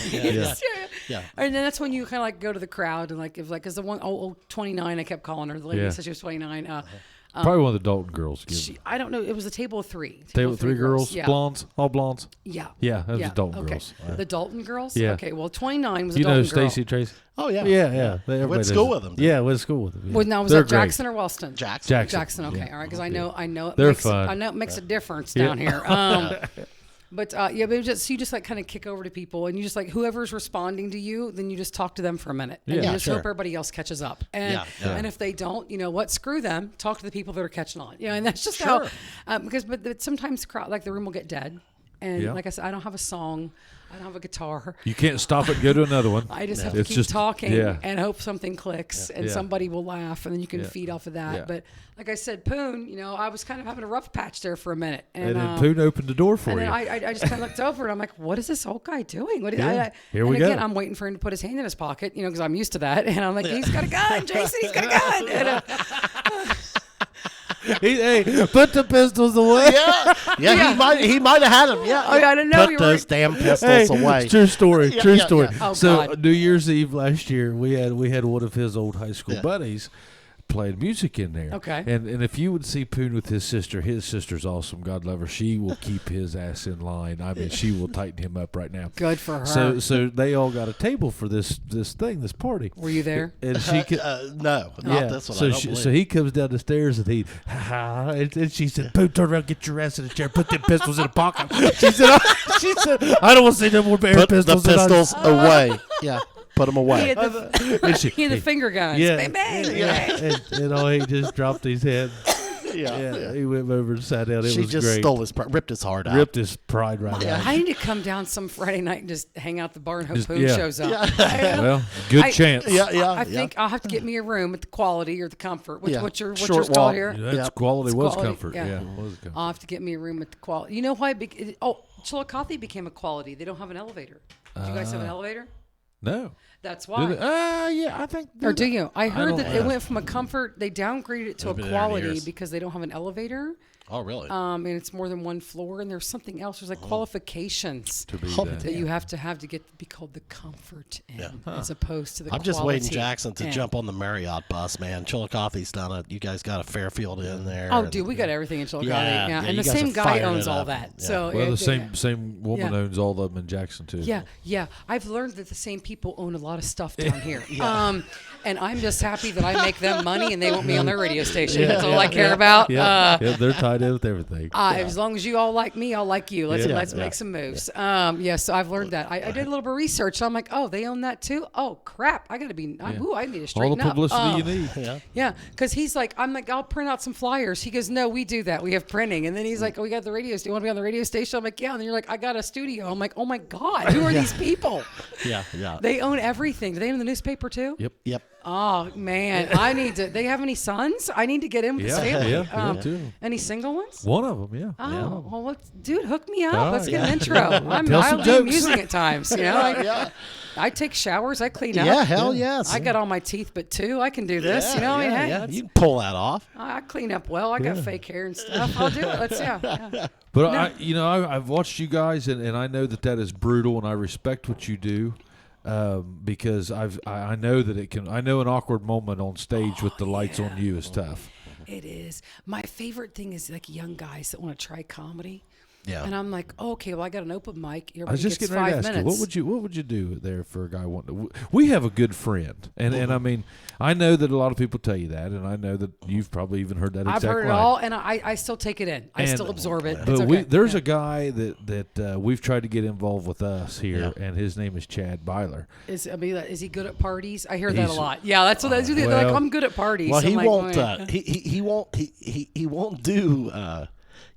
Yeah. and then that's when you kind of like go to the crowd and like, if like, cause the one, 29, I kept calling her. The lady said she was 29. Probably one of the Dalton girls. I don't know. It was a table of 3. Table of 3 girls? Yeah. Blondes? All blondes? Yeah. Yeah, that was the Dalton girls. The Dalton girls? Yeah. Okay, well, 29 was a You Dalton know girl. Stacy Tracy? Oh, yeah. Yeah. Went to school with them. Yeah, went to school with them. Yeah. Well, now was They're that Jackson or Wellston? Jackson. Okay, all right, because I know it They're makes, fun. I know it makes a difference down here. But but you just like kind of kick over to people, and you just like whoever's responding to you, then you just talk to them for a minute, and you just hope everybody else catches up. And and if they don't, you know what? Screw them. Talk to the people that are catching on. You know, and that's just how. But sometimes like the room will get dead, and like I said, I don't have a song. I don't have a guitar. You can't stop it and go to another one. I just have to keep talking and hope something clicks and somebody will laugh, and then you can feed off of that. But like I said, Poon, you know, I was kind of having a rough patch there for a minute. And then Poon opened the door for you. And then I just kind of looked over and I'm like, what is this old guy doing? What is, Here we and again, go. I'm waiting for him to put his hand in his pocket, you know, because I'm used to that. And I'm like, he's got a gun, Jason, he's got a gun. And, hey, put the pistols away. He might have had them. Yeah, I didn't know put you were. those damn pistols away. True story. True story. Oh, so God. New Year's Eve last year, we had one of his old high school buddies playing music in there. Okay. And if you would see Poon with his sister's awesome. God love her. She will keep his ass in line. I mean, she will tighten him up right now. Good for her. So they all got a table for this party. Were you there? And she could. No, not this one. So he comes down the stairs and and she said, "Poon, turn around, get your ass in the chair, put them pistols in the pocket." She said, "I don't want to see no more bear put pistols." the pistols away. Yeah, put them away. He had the finger guns. Yeah, Bang, bang. and he just dropped his head. Yeah. He went over and sat down. It She was just great. stole his, ripped his heart out. Ripped his pride right out. I need to come down some Friday night and just hang out at the bar and hope Just- Poon yeah. shows up. Well, good chance. I think I'll have to get me a room at the Quality or the Comfort. What's yours Short called wall. here? That's Yeah. quality. It's Was quality, comfort. yeah. Yeah, was comfort. I'll have to get me a room at the Quality. You know why? Chillicothe became a Quality. They don't have an elevator. Do you guys have an elevator? No. That's Do why. they? Yeah, I think. Or do you? I heard don't that know. it went from a Comfort. They downgraded it to a Maybe they're in Quality years. because they don't have an elevator. Oh, really? And it's more than one floor, and there's something else. There's like qualifications To be Oh, that. that you have to get to be called the Comfort Inn as opposed to the I'm just waiting Quality Jackson to Inn. jump on the Marriott bus, man. Chillicothe's done it. You guys got a Fairfield in there. Oh, and- dude, we got everything in Chillicothe. Yeah, Yeah, yeah, and you the guys same are guy firing owns it all up. that. Yeah. So Well, yeah, same woman Yeah. owns all of them in Jackson too. Yeah. I've learned that the same people own a lot of stuff down here. And I'm just happy that I make them money and they want me on their radio station. That's all I care about. Yeah, they're tied in with everything. As long as you all like me, I'll like you. Let's Yeah. make some moves. So I've learned that. I did a little bit of research. So I'm like, oh, they own that too? Oh, crap. I got to be, I need to All straighten the up. publicity you need. Yeah. Yeah, because he's like, I'm like, I'll print out some flyers. He goes, no, we do that. We have printing. And then he's like, oh, we got the radio station. You want to be on the radio station? I'm like, yeah. And then you're like, I got a studio. I'm like, oh my God, who are these people? Yeah. They own everything. Do they own the newspaper too? Yep. Oh man, I need to. They have any sons? I need to get in with the Yeah, family. yeah, too. Any single ones? One of them, yeah. Oh, well, dude, hook me up. All Let's right. get an intro. I'm Tell some mildly jokes. amusing at times. You know, like, I take showers. I clean up. Yeah, hell yes. I got all my teeth, but two. I can do this. You know, I mean, hey, You can pull that off. I clean up well. I got fake hair and stuff. I'll do it. Let's But I've watched you guys, and I know that is brutal, and I respect what you do, because I know that it can. I know an awkward moment on stage with the lights on you is tough. It is. My favorite thing is like young guys that want to try comedy. Yeah. And I'm like, okay, well, I got an open mic. Everybody I was just gets getting ready to 5 ask minutes. you, what would you do there for a guy wanting to? We have a good friend, and I mean, I know that a lot of people tell you that, and I know that you've probably even heard that exact I've heard it line. all, and I still take it in. I still absorb it. But It's okay. there's a guy that we've tried to get involved with us here, and his name is Chad Byler. Is he good at parties? I hear that a He's- lot. Yeah, that's what that's what they're like. well- I'm good at parties. Well, I'm he like, won't. oh, yeah. He won't do.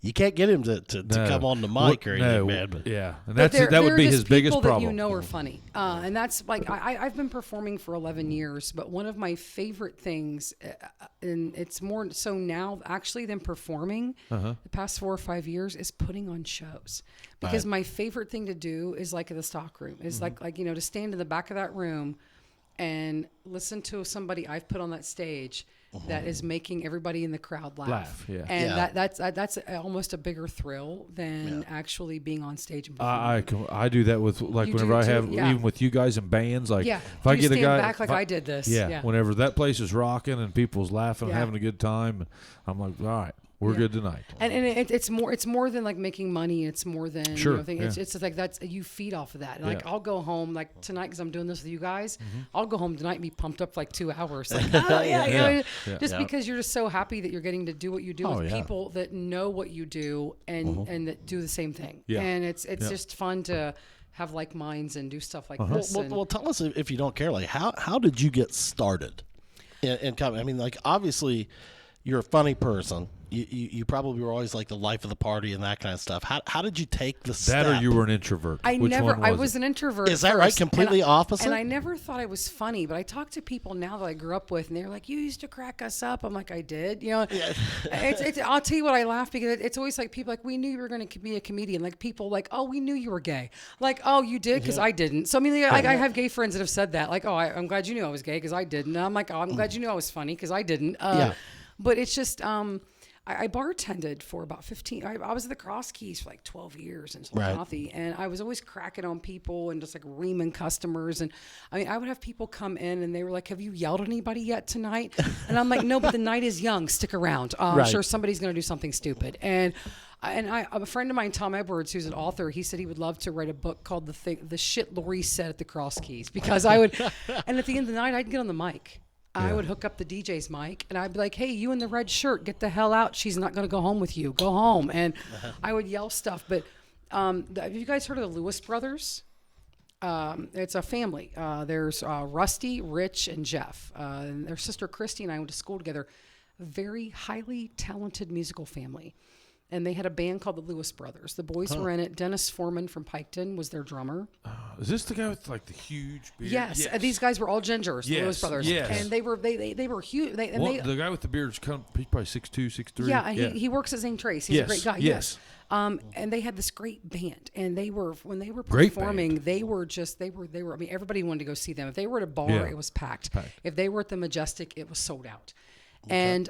You can't get him to come on the mic or anything, man. But yeah, and But that would be just his biggest people problem. that you know are funny, and that's like I've been performing for 11 years, but one of my favorite things, and it's more so now actually than performing, the past 4 or 5 years is putting on shows, because my favorite thing to do is like in the stock room is like to stand in the back of that room. and listen to somebody I've put on that stage that is making everybody in the crowd laugh. Yeah. And that's almost a bigger thrill than actually being on stage and performing. I do that with like You whenever do I too? have Yeah. even with you guys in bands. Like Yeah. if I You get a stand guy back like I did this. Yeah. Whenever that place is rocking and people's laughing, Yeah. having a good time, I'm like, all right, we're Yeah. good tonight. And it's more than like making money. It's more than Sure, it's just like that's you feed off of that. And like Yeah. I'll go home like tonight because I'm doing this with you guys. I'll go home tonight and be pumped up for like 2 hours. Like oh yeah, you know, Yeah. just because you're just so happy that you're getting to do what you do Oh, with yeah. people that know what you do and that do the same thing. Yeah. And it's just fun to have like minds and do stuff like Well, this. well, and- well, tell us if you don't care. Like, how did you get started in comedy? I mean, like, obviously, you're a funny person. You probably were always like the life of the party and that kind of stuff. How did you take the step? That or you were an introvert? I Which never. one I was was it? an introvert. Is that at right? first, Completely opposite? And I never thought I was funny, but I talk to people now that I grew up with, and they're like, "You used to crack us up." I'm like, "I did." You know, it's. I'll tell you what, I laugh because it's always like people like, "We knew you were going to be a comedian." Like people like, "Oh, we knew you were gay." Like, "Oh, you did?" Because I didn't. So I mean, like, I have gay friends that have said that. Like, "Oh, I'm glad you knew I was gay because I didn't." And I'm like, "Oh, I'm glad you knew I was funny because I didn't." But it's just. I bartended for about 15. I was at the Cross Keys for like 12 years in Chillicothe, and I was always cracking on people and just like reaming customers. And I mean, I would have people come in and they were like, "Have you yelled at anybody yet tonight?" And I'm like, "No, but the night is young. Stick around. I'm sure somebody's going to do something stupid." And a friend of mine, Tom Edwards, who's an author, he said he would love to write a book called the shit Lori said at the Cross Keys, because I would, and at the end of the night, I'd get on the mic. I would hook up the DJ's mic and I'd be like, "Hey, you in the red shirt, get the hell out. She's not going to go home with you. Go home." And I would yell stuff. But have you guys heard of the Lewis brothers? It's a family. There's Rusty, Rich, and Jeff. And their sister Christy and I went to school together. A very highly talented musical family. And they had a band called the Lewis Brothers. The boys were in it. Dennis Foreman from Piketon was their drummer. Is this the guy with like the huge beard? Yes. These guys were all gingers, the Lewis Brothers. Yes. And they were huge. The guy with the beard's he's probably 6'2", 6'3". Yeah, he works at St. Trace. He's a great guy. Yes. And they had this great band, and when they were Great performing, band. they were. I mean, everybody wanted to go see them. If they were at a bar, Yeah. it was packed. Packed. If they were at the Majestic, it was sold out. And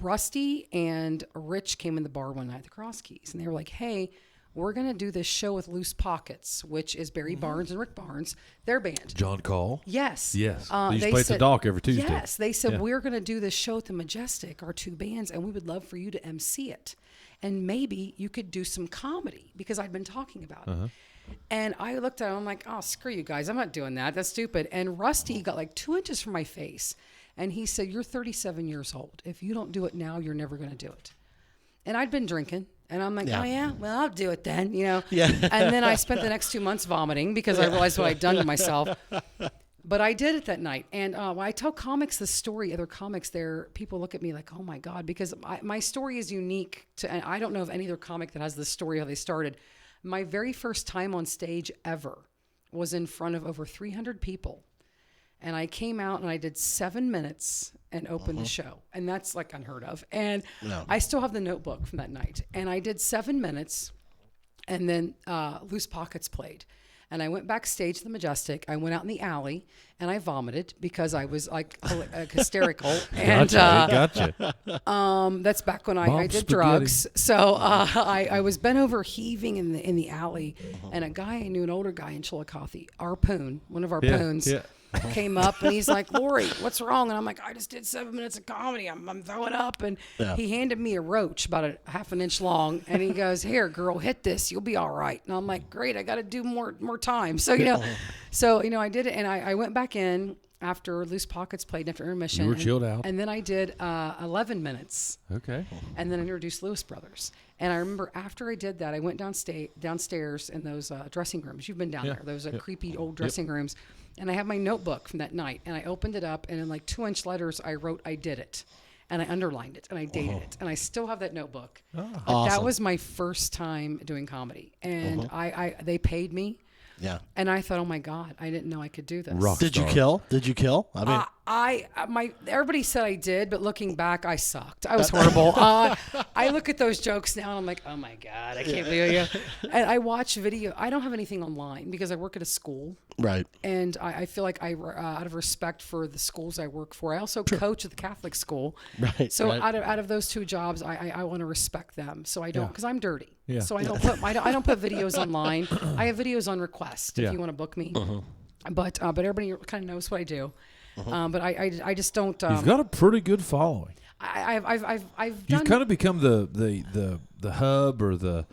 Rusty and Rich came in the bar one night at the Cross Keys, and they were like, "Hey, we're going to do this show with Loose Pockets," which is Barry Barnes and Rick Barnes, their band. John Call. Yes. They used to play at the Dock every Tuesday. Yes. They said, "We're going to do this show at the Majestic, our two bands, and we would love for you to MC it. And maybe you could do some comedy," because I'd been talking about it. And I looked at him, I'm like, "Oh, screw you guys. I'm not doing that. That's stupid." And Rusty got like 2 inches from my face. And he said, "You're 37 years old. If you don't do it now, you're never going to do it." And I'd been drinking. And I'm like, "Oh, yeah, well, I'll do it then," you know. Yeah. And then I spent the next 2 months vomiting because I realized what I'd done to myself. But I did it that night. And when I tell comics this story, other comics there, people look at me like, "Oh, my God," because my story is unique and I don't know of any other comic that has this story, how they started. My very first time on stage ever was in front of over 300 people. And I came out and I did 7 minutes and opened the show. And that's like unheard of. And I still have the notebook from that night. And I did 7 minutes and then Loose Pockets played. And I went backstage to the Majestic. I went out in the alley and I vomited because I was like hysterical. And Gotcha. that's back when I Mom did spaghetti. drugs. So I was bent over heaving in the alley. And a guy I knew, an older guy in Chillicothe, our poon, one of our poons, came up and he's like, "Lori, what's wrong?" And I'm like, "I just did 7 minutes of comedy. I'm throwing up." And he handed me a roach about a half an inch long. And he goes, "Here, girl, hit this. You'll be all right." And I'm like, "Great. I got to do more time." So, I did it. And I went back in after Loose Pockets played after intermission. You were chilled out. And then I did 11 minutes. Okay. And then I introduced Lewis Brothers. And I remember after I did that, I went downstairs in those dressing rooms. You've been down there. Those creepy old dressing rooms. And I have my notebook from that night. And I opened it up, and in like 2-inch letters, I wrote, "I did it." And I underlined it, and I dated it. And I still have that notebook. But Awesome. that was my first time doing comedy. And they paid me. Yeah. And I thought, "Oh, my God, I didn't know I could do this." Rock Did you star. kill? Did you kill? I mean, Everybody said I did, but looking back, I sucked. I was horrible. I look at those jokes now and I'm like, oh my God, I can't believe you. And I watch video. I don't have anything online because I work at a school. Right. And I feel like out of respect for the schools I work for, I also coach at the Catholic school. Right. So right. out of those two jobs, I want to respect them. So I don't, because I'm dirty. Yeah. So I don't put videos online. I have videos on request if you want to book me. But everybody kind of knows what I do. But I just don't. You've got a pretty good following. I've done. You've kind of become the hub or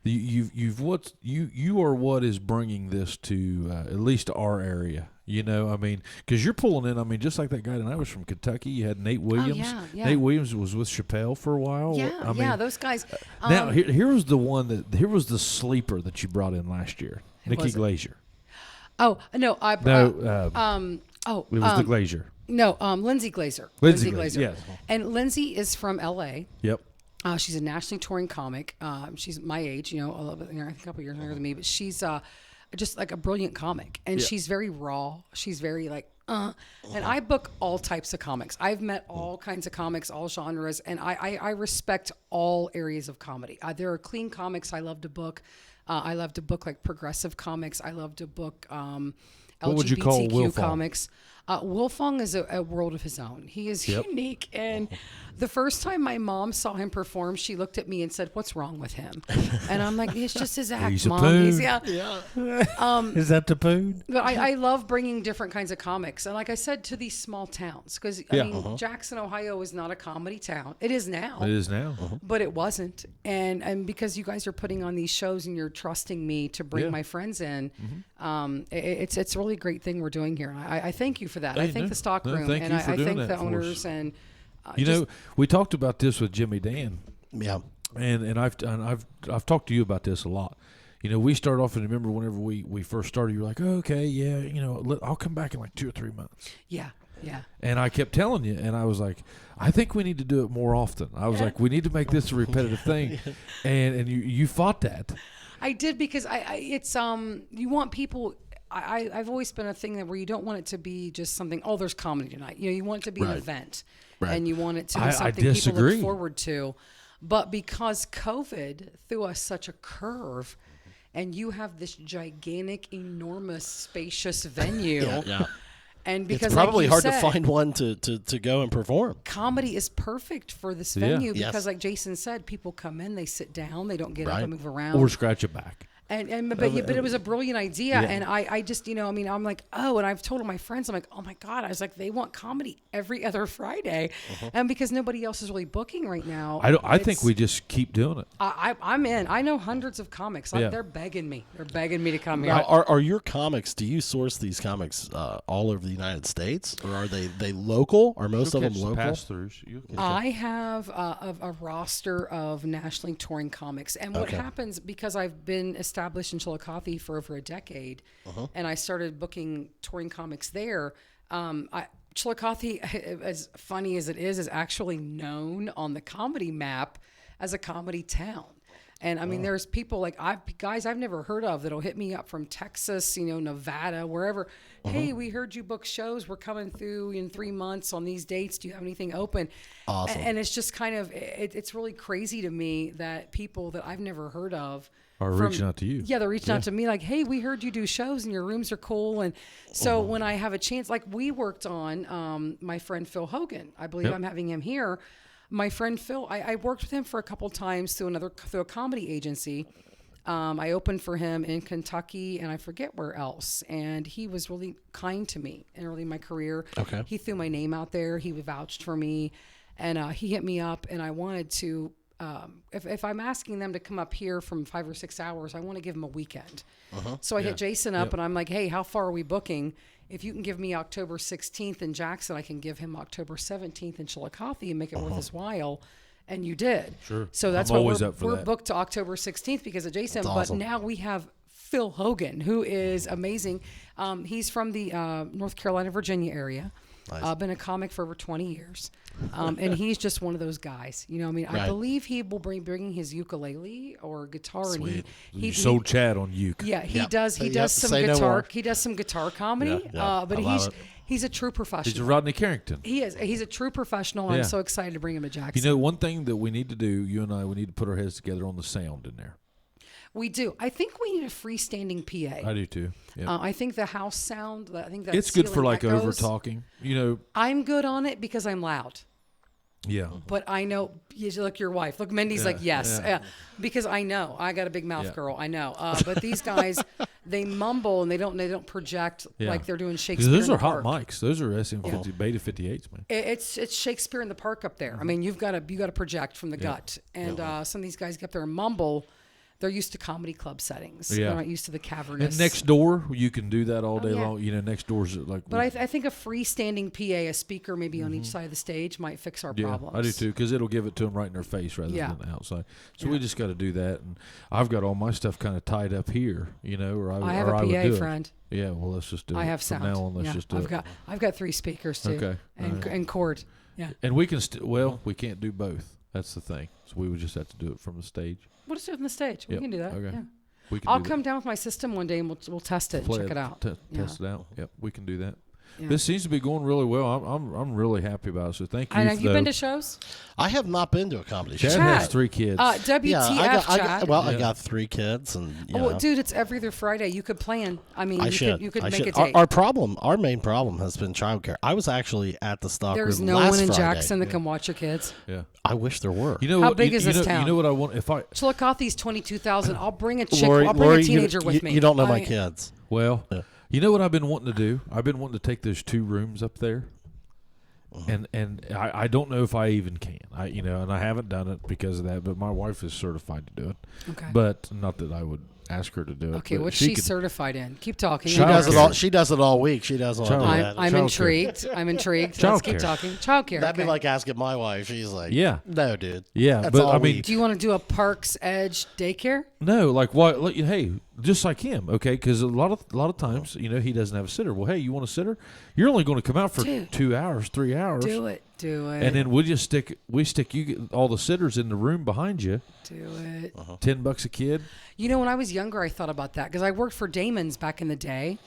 you are what is bringing this to at least our area. You know, I mean, because you're pulling in. I mean, just like that guy tonight was from Kentucky. You had Nate Williams. Oh, yeah. Nate Williams was with Chappelle for a while. I mean, those guys. Now here was the sleeper that you brought in last year, Nikki Glazier. Oh no, it was the Glazier. No, Lindsay Glazer. Lindsay Glazer, yes. And Lindsay is from L.A. Yep. She's a nationally touring comic. She's my age, a little bit, a couple years younger than me, but she's just like a brilliant comic. And she's very raw. She's very like, And I book all types of comics. I've met all kinds of comics, all genres, and I respect all areas of comedy. There are clean comics I love to book. I love to book like progressive comics. I love to book What would you call LGBTQ Wilfong? Comics. Wolfong is a world of his own. He is unique. And the first time my mom saw him perform, she looked at me and said, "What's wrong with him?" And I'm like, "It's just his act, He's a Mom." poon. Is that the poon? But I love bringing different kinds of comics. And like I said, to these small towns. Because, I mean, Jackson, Ohio is not a comedy town. It is now. It is now. But it wasn't. And because you guys are putting on these shows and you're trusting me to bring my friends in, it's a really great thing we're doing here. I thank you for that. I thank the stock room. Thank and you for I doing thank that the for us. owners. And You know, we talked about this with Jimmy Dan. Yeah. And I've talked to you about this a lot. You know, we started off, and remember whenever we first started, you were like, "Oh, okay, yeah, I'll come back in like 2 or 3 months." Yeah. And I kept telling you, and I was like, I think we need to do it more often. I was like, we need to make this a repetitive thing, and you fought that. I did because it's you want people. I've always been a thing that where you don't want it to be just something. Oh, there's comedy tonight. You want it to be an event, and you want it to be something people look forward to. But because COVID threw us such a curve, and you have this gigantic, enormous, spacious venue. Yeah. And because it's probably like hard to find one to go and perform. Comedy is perfect for this venue because, like Jason said, people come in, they sit down, they don't get up and move around or scratch a back. But it was a brilliant idea, and I just I'm like, oh, and I've told my friends, I'm like, oh my God, I was like, they want comedy every other Friday, and because nobody else is really booking right now, I think we just keep doing it. I'm in. I know hundreds of comics. They're begging me. They're begging me to come here. Now, are your comics? Do you source these comics all over the United States, or are they local? Are most of them local? Pass-throughs. I have a roster of nationally touring comics, and what happens because I've been established in Chillicothe for over a decade, and I started booking touring comics there. Chillicothe, as funny as it is actually known on the comedy map as a comedy town. And I mean, there's people like guys I've never heard of that'll hit me up from Texas, Nevada, wherever. Hey, we heard you book shows. We're coming through in 3 months on these dates. Do you have anything open? Awesome. And it's just kind of, it's really crazy to me that people that I've never heard of are reaching out to you. Yeah, they're reaching out to me like, hey, we heard you do shows and your rooms are cool. And so when I have a chance, like we worked on my friend Phil Hogan. I believe I'm having him here. My friend Phil, I worked with him for a couple times through a comedy agency. I opened for him in Kentucky and I forget where else. And he was really kind to me in early in my career. Okay. He threw my name out there. He vouched for me. And he hit me up and I wanted to, if I'm asking them to come up here from 5 or 6 hours, I want to give them a weekend. So I hit Jason up and I'm like, hey, how far are we booking? If you can give me October 16th in Jackson, I can give him October 17th in Chillicothe and make it worth his while. And you did. Sure. So that's I'm why always up for we're that. booked to October 16th because of Jason. That's but awesome. now we have Phil Hogan, who is amazing. He's from the North Carolina, Virginia area. Nice. Been a comic for over 20 years. And he's just one of those guys. You know, I mean, I Right. believe he will bringing his ukulele or guitar. Sweet. And You sold Chad on uke. yeah, he Yep. does. He Yep. does some Say no guitar. more. He does some guitar comedy. Yeah, yeah. But I love he's a true He's professional. a Rodney Carrington. He is. He's a true professional. And Yeah. I'm so excited to bring him to Jackson. You know, one thing that we need to do, you and I, we need to put our heads together on the sound in there. We do. I think we need a freestanding PA. I do too. Yeah. I think the house sound. I think that It's good for ceiling like echoes, over talking. You know, I'm good on it because I'm loud. yeah. But I know, you look your wife. Look, Mindy's Yeah, like, yes. yeah. Because I know. I got a big mouth Yeah. girl. I know. But these guys, they mumble and they don't project Yeah. like they're doing 'Cause Shakespeare those in are the hot Park. mics. Those are SM50 Beta 58s, man. It's Shakespeare in the Park up there. I mean, you got to project from the gut. And some of these guys get up there and mumble. They're used to comedy club settings. Yeah. They're not used to the cavernous. And next door, you can do that all day yeah. long. You know, next door's like. But I think a freestanding PA, a speaker maybe on each side of the stage, might fix our yeah, problems. I do too, because it'll give it to them right in their face rather Yeah. than outside. So Yeah. we just got to do that. And I've got all my stuff kind of tied up here, you know, or I have or a I would PA do friend. It. Yeah, well, let's just do it. I have From sound. now on, let's Yeah, just do it. I've got 3 speakers too. Okay. And cord. Yeah. And we can well, we can't do both. That's the thing. So we would just have to do it from the stage. We'll just do it on the stage. We Yep. can do that. Okay. Yeah. We can I'll do come down with my system one day and we'll test it and play check it out. Test it out. Yep, we can do that. Yeah. This seems to be going really well. I'm really happy about it. So thank you. And have you though. been to shows? I have not been to a comedy show. Chad Chad. has 3 kids. WTF, Yeah, I Chad. I got 3 kids, and you know, Dude, it's every other Friday. You could plan. I mean, I you should. could I make should. a date. Our main problem has been childcare. I was actually at the stock There's room no last one in Friday. Jackson that can watch your kids. yeah. I wish there were. You know How what, big you, is you this know, town? You know what I want? If I Chillicothe's 22,000. I'll bring a chick. Lori, I'll bring Lori, a teenager you, with me. You don't know my I- kids. well, Yeah. you know what I've been wanting to do? I've been wanting to take those 2 rooms up there. Uh-huh. And I don't know if I even can. And I haven't done it because of that, but my wife is certified to do it. Okay. But not that I would ask her to do it. Okay, but what's she she could- certified in? Keep talking. She does it Childcare. all. She does it all week. She doesn't want to do Childcare. that. I'm Childcare. intrigued. I'm intrigued. Let's keep Childcare. talking. Childcare. That'd be okay. like asking my wife. She's like, Yeah. no, dude. Yeah, That's but all I mean, week. Do you want to do a Parks Edge daycare? no, like why? Like, hey, just like him, okay? Because a lot of times, he doesn't have a sitter. Well, hey, you want a sitter? You're only going to come out for Dude. 2 hours, 3 hours, Do it. Do it. and then we stick you all the sitters in the room behind you. do it. $10 a kid. You know, when I was younger, I thought about that because I worked for Damon's back in the day.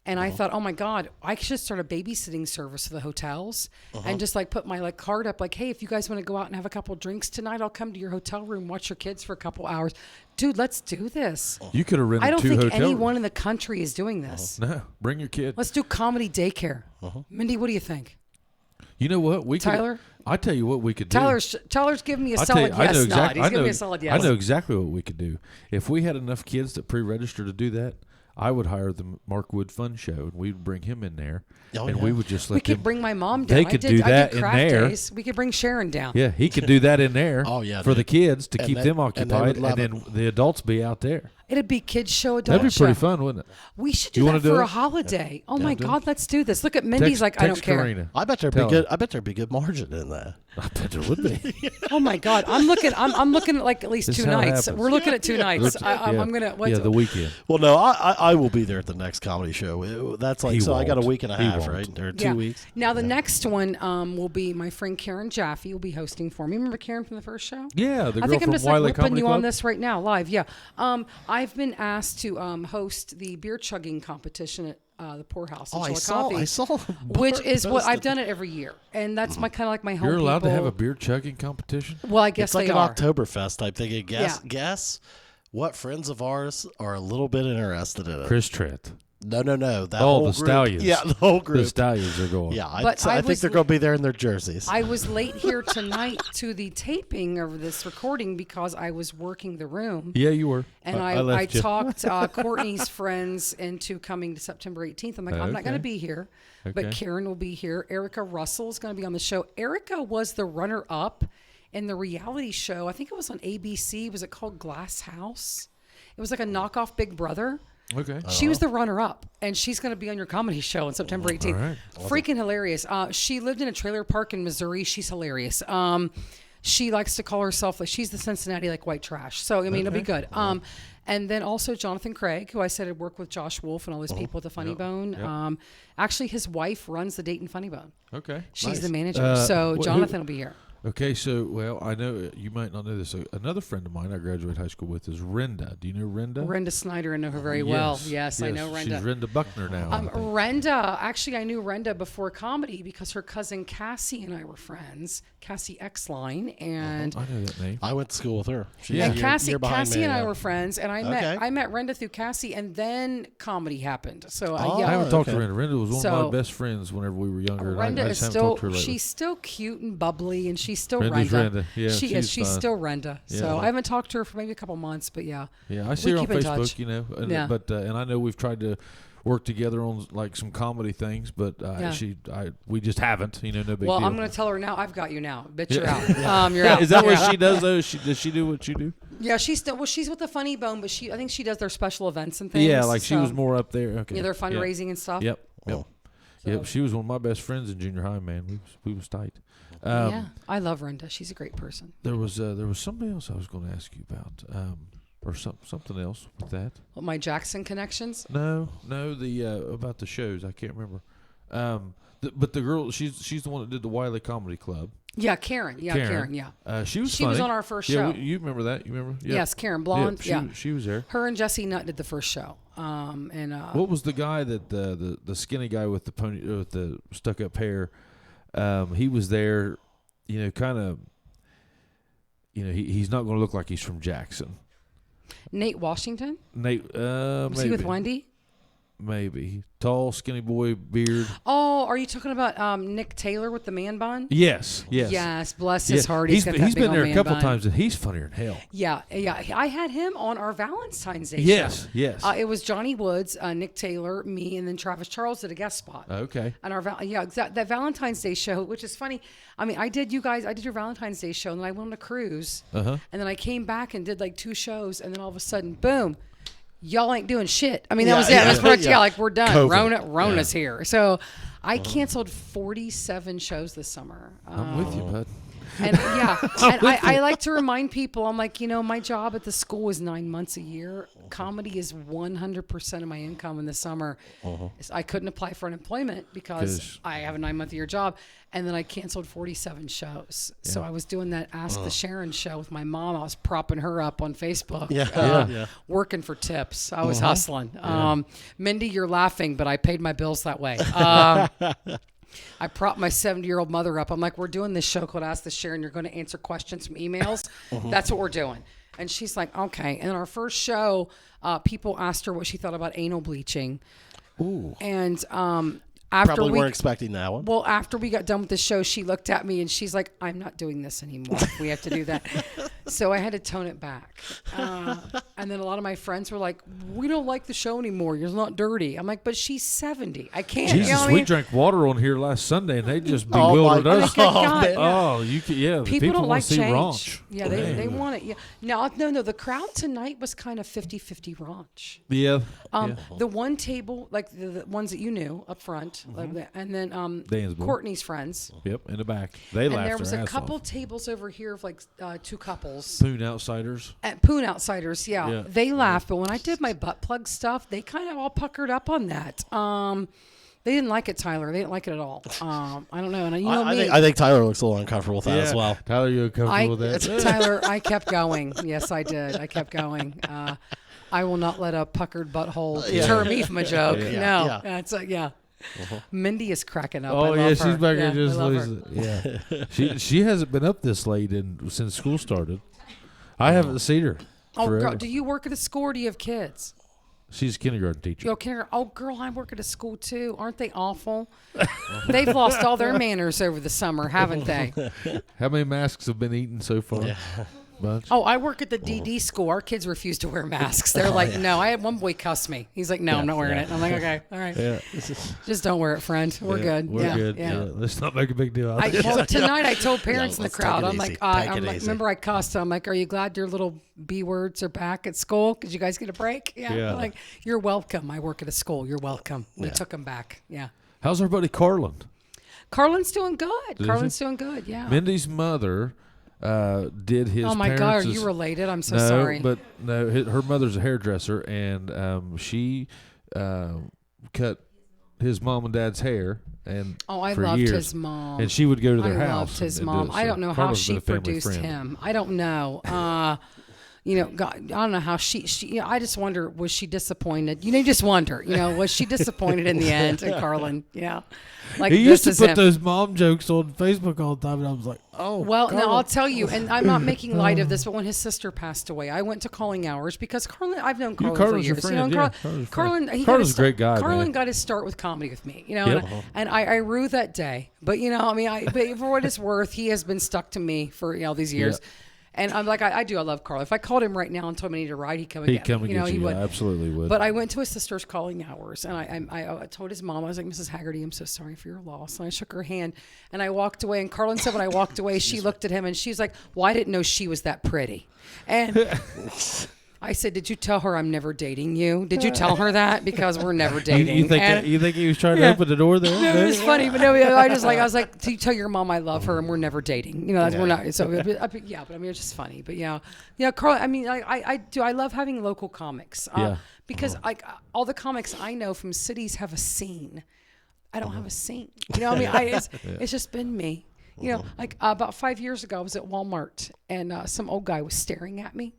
And I thought, oh my God, I should start a babysitting service for the hotels and just like put my card up, like, hey, if you guys want to go out and have a couple drinks tonight, I'll come to your hotel room, watch your kids for a couple hours. Dude, let's do this. You could have rented I don't 2 think hotel anyone rooms. in the country is doing this. No, bring your kid. Let's do comedy daycare. Mindy, what do you think? You know what? We Tyler? could. I tell you what we could do. Tyler's giving me a I tell you, solid yes nod. He's I giving know, me a solid yes. I know exactly what we could do. If we had enough kids that pre-register to do that, I would hire the Mark Wood Fun Show, and we'd bring him in there, Oh, and yeah. we would just let We could him. bring my mom down. They could do that I did in craft there. days. We could bring Sharon down. Yeah, he could do that in there. Oh, yeah, for the dude. kids to And keep they- them and they would occupied, and love then the adults be out there. It'd be kids show, adult That'd be pretty show. fun, wouldn't it? We should do You that wanna do for it? a holiday. Oh my do it. God, let's do this. Look at Mindy's Text I don't care. Karina. I bet there'd Tell be good. her. I bet there'd be good margin in that. I bet there would be. Oh my God, I'm looking at like at least This 2 is how it nights. happens. We're looking at 2 nights. Yeah. I'm gonna. Yeah, the weekend. Well, no, I will be there at the next comedy show. That's like He so. I got a won't. week and a He half, won't. right, or 2 Yeah. weeks. Now the next one will be my friend Karen Jaffe will be hosting for me. Remember Karen from the first show? Yeah, the girl I think I'm from just Wiley like whipping Comedy you Club. on this right now, live. Yeah. I've been asked to host the beer chugging competition at the Poorhouse. In Oh, Chillicothe, I saw. which is what I've posted. done it every year, and that's my kind of like my home. You're allowed to have people. a beer chugging competition. Well, I guess It's like they an are. Oktoberfest type thing. Guess Yeah. guess what friends of ours are a little bit interested in it. Chris Trent. No. That Oh, whole the group. Stallions. Yeah, the whole The group. Stallions are going. Yeah, But I I think was they're going to be there in their jerseys. I was late here tonight to the taping of this recording because I was working the room. Yeah, you were. And I I left you. talked Courtney's friends into coming to September 18th. I'm like, I'm not going to be here, but Okay. Karen will be here. Erica Russell's going to be on the show. Erica was the runner-up in the reality show. I think it was on ABC. Was it called Glass House? It was like a knockoff Big Brother. Okay. She was the runner-up, and she's going to be on your comedy show on September 18th. right. Freaking hilarious. She lived in a trailer park in Missouri. She's hilarious. She likes to call herself like she's the Cincinnati like white trash. So I mean, it'll be good. And then also Jonathan Craig, who I said had worked with Josh Wolf and all those people at the Funny Bone. Yep. Actually, his wife runs the Dayton Funny Bone. Okay. She's the manager. So Jonathan will be here. Okay, so, well, I know you might not know this. Another friend of mine I graduated high school with is Renda. Do you know Renda? Renda Snyder, I know her very well. Yes, I know Renda. She's Renda Buckner now. Renda, actually, I knew Renda before comedy because her cousin Cassie and I were friends. Cassie X-Line, and I know that name. I went to school with her. and Cassie me, and I were friends, and I met Renda through Cassie, and then comedy happened. So I haven't talked to Renda. Renda was one of my best friends whenever we were younger. Renda I is just haven't talked to her still lately. she's still cute and bubbly, and she's still Renda's Renda. Renda. Yeah, she is. She's fun. still Renda. Yeah. So I haven't talked to her for maybe a couple months, but yeah. Yeah, I see her on keep in Facebook, touch. you know. And, Yeah. But and I know we've tried to work together on like some comedy things, but we just haven't. You know, no big deal. Well, I'm going to tell her now. I've got you now. Bitch, you're out. You're out. Is that what she does though? Does she do what you do? Yeah, she's still. Well, she's with the Funny Bone, but I think she does their special events and things. Yeah, like she so, was more up there. Okay. Yeah, their fundraising and stuff. Yep. Oh. Yep. She was one of my best friends in junior high. Man, we was tight. Yeah, I love Renda. She's a great person. There was somebody else I was going to ask you about, or something else with that. What, my Jackson connections? No, the about the shows. I can't remember. But the girl, she's the one that did the Wiley Comedy Club. Yeah, Karen. Yeah, Karen. Yeah. She was She was on our first show. You remember that? You remember? Yep. Yes, Karen Blonde. Yep, she was there. Her and Jesse Nutt did the first show. What was the guy that the skinny guy with the pony with the stuck up hair? He was there. You know, kind of. You know, he's not going to look like he's from Jackson. Nate Washington. Nate. Was he with Wendy? Maybe tall, skinny boy, beard. Oh, are you talking about Nick Taylor with the man bun? Yes. Yes, bless his heart. He's been there a couple times, and he's funnier than hell. Yeah. I had him on our Valentine's Day yes, show. Yes. It was Johnny Woods, Nick Taylor, me, and then Travis Charles did a guest spot. Okay. And that Valentine's Day show, which is funny. I mean, I did your Valentine's Day show, and then I went on a cruise, and then I came back and did like 2 shows, and then all of a sudden, boom. Y'all ain't doing shit. I mean, that was it. That was pretty much, like we're done. COVID. Rona's here. So I canceled 47 shows this summer. I'm with you, bud. And I like to remind people, I'm like, you know, my job at the school is 9 months a year. Comedy is 100% of my income in the summer. I couldn't apply for unemployment because I have a 9-month-a-year job. And then I canceled 47 shows. Yeah. So I was doing that Ask the Sharon show with my mom. I was propping her up on Facebook. Working for tips. I was hustling. Mindy, you're laughing, but I paid my bills that way. I propped my 70-year-old mother up. I'm like, we're doing this show called Ask the Sharon. You're going to answer questions from emails. That's what we're doing. And she's like, okay. And our first show, people asked her what she thought about anal bleaching. Ooh. And after probably weren't expecting that one. Well, after we got done with the show, she looked at me and she's like, I'm not doing this anymore. We have to do that. So I had to tone it back. And then a lot of my friends were like, we don't like the show anymore. You're not dirty. I'm like, but she's 70. I can't. Jesus, you know what I we mean? drank water on here last Sunday and they just bewildered us. You can, People don't want like to see change. raunch. Yeah, they want it. Yeah. No. The crowd tonight was kind of 50-50 raunch. Yeah. The one table, like the ones that you knew up front, and then Courtney's friends. Yep, in the back. They laughed. And there was their a ass couple off. tables over here of like 2 couples. Poon outsiders. Poon outsiders, yeah. They laughed, but when I did my butt plug stuff, they kind of all puckered up on that. They didn't like it, Tyler. They didn't like it at all. I don't know. And you know me. I think Tyler looks a little uncomfortable with that as well. Tyler, you uncomfortable with that? Tyler, I kept going. Yes, I did. I kept going. I will not let a puckered butthole deter me from a joke. No. It's like, Mindy is cracking up. Oh, I love she's her. back here just losing. Yeah. she hasn't been up this late since school started. I haven't seen her. Oh, forever. girl, do you work at a school or do you have kids? She's a kindergarten teacher. Oh, girl, I work at a school too. Aren't they awful? They've lost all their manners over the summer, haven't they? How many masks have been eaten so far? Yeah. Bunch? Oh, I work at the DD school. Our kids refuse to wear masks. They're like, no. I had one boy cuss me. He's like, no, I'm not wearing it. I'm like, okay, all right. Yeah. Just don't wear it, friend. We're good. We're good. Yeah. Let's not make a big deal out of it. Well, tonight I told parents in the crowd, I'm like, easy. remember I cussed. I'm like, are you glad your little B words are back at school? Because you guys get a break? Yeah. I'm like, you're welcome. I work at a school. You're welcome. We took them back. Yeah. How's our buddy Carlin? Carlin's doing good. Carlin's doing good. Yeah. Mindy's mother did his. Oh my God, are you related? I'm so sorry. But no, her mother's a hairdresser, and she cut his mom and dad's hair. And I for loved years. his mom. And she would go to their house. I loved his and mom. do it. I don't know how Carla's she been a family produced friend. him. I don't know. God, I don't know how she I just wonder, was she disappointed? You just wonder, was she disappointed in the end? And Carlin, like he used to is put him. those mom jokes on Facebook all the time, and I was like, oh. Well, Carlin. now I'll tell you, and I'm not making light of this, but when his sister passed away, I went to calling hours because Carlin, I've known Carlin for Carlin's your years. friend, Carlin, Carlin's a great guy. Carlin man. got his start with comedy with me, Yep. and I rue that day. But but for what it's worth, he has been stuck to me for these years. Yeah. And I'm like, I love Carl. If I called him right now and told him I need a ride, he'd come and He'd get come me. and get you. He would. Yeah, absolutely would. But I went to his sister's calling hours, and I told his mom, I was like, Mrs. Haggerty, I'm so sorry for your loss. And I shook her hand, and I walked away. And Carlin said when I walked away, she looked at him, and she's like, well, I didn't know she was that pretty. And I said, did you tell her I'm never dating you? Did you tell her that? Because we're never dating. You think he was trying to open the door there? No, it was funny, but no, I was like, do you tell your mom I love her and we're never dating? We're not. So, but it's just funny. But Carl. I love having local comics. Because like all the comics I know from cities have a scene. I don't have a scene. It's just been me. About 5 years ago, I was at Walmart and some old guy was staring at me.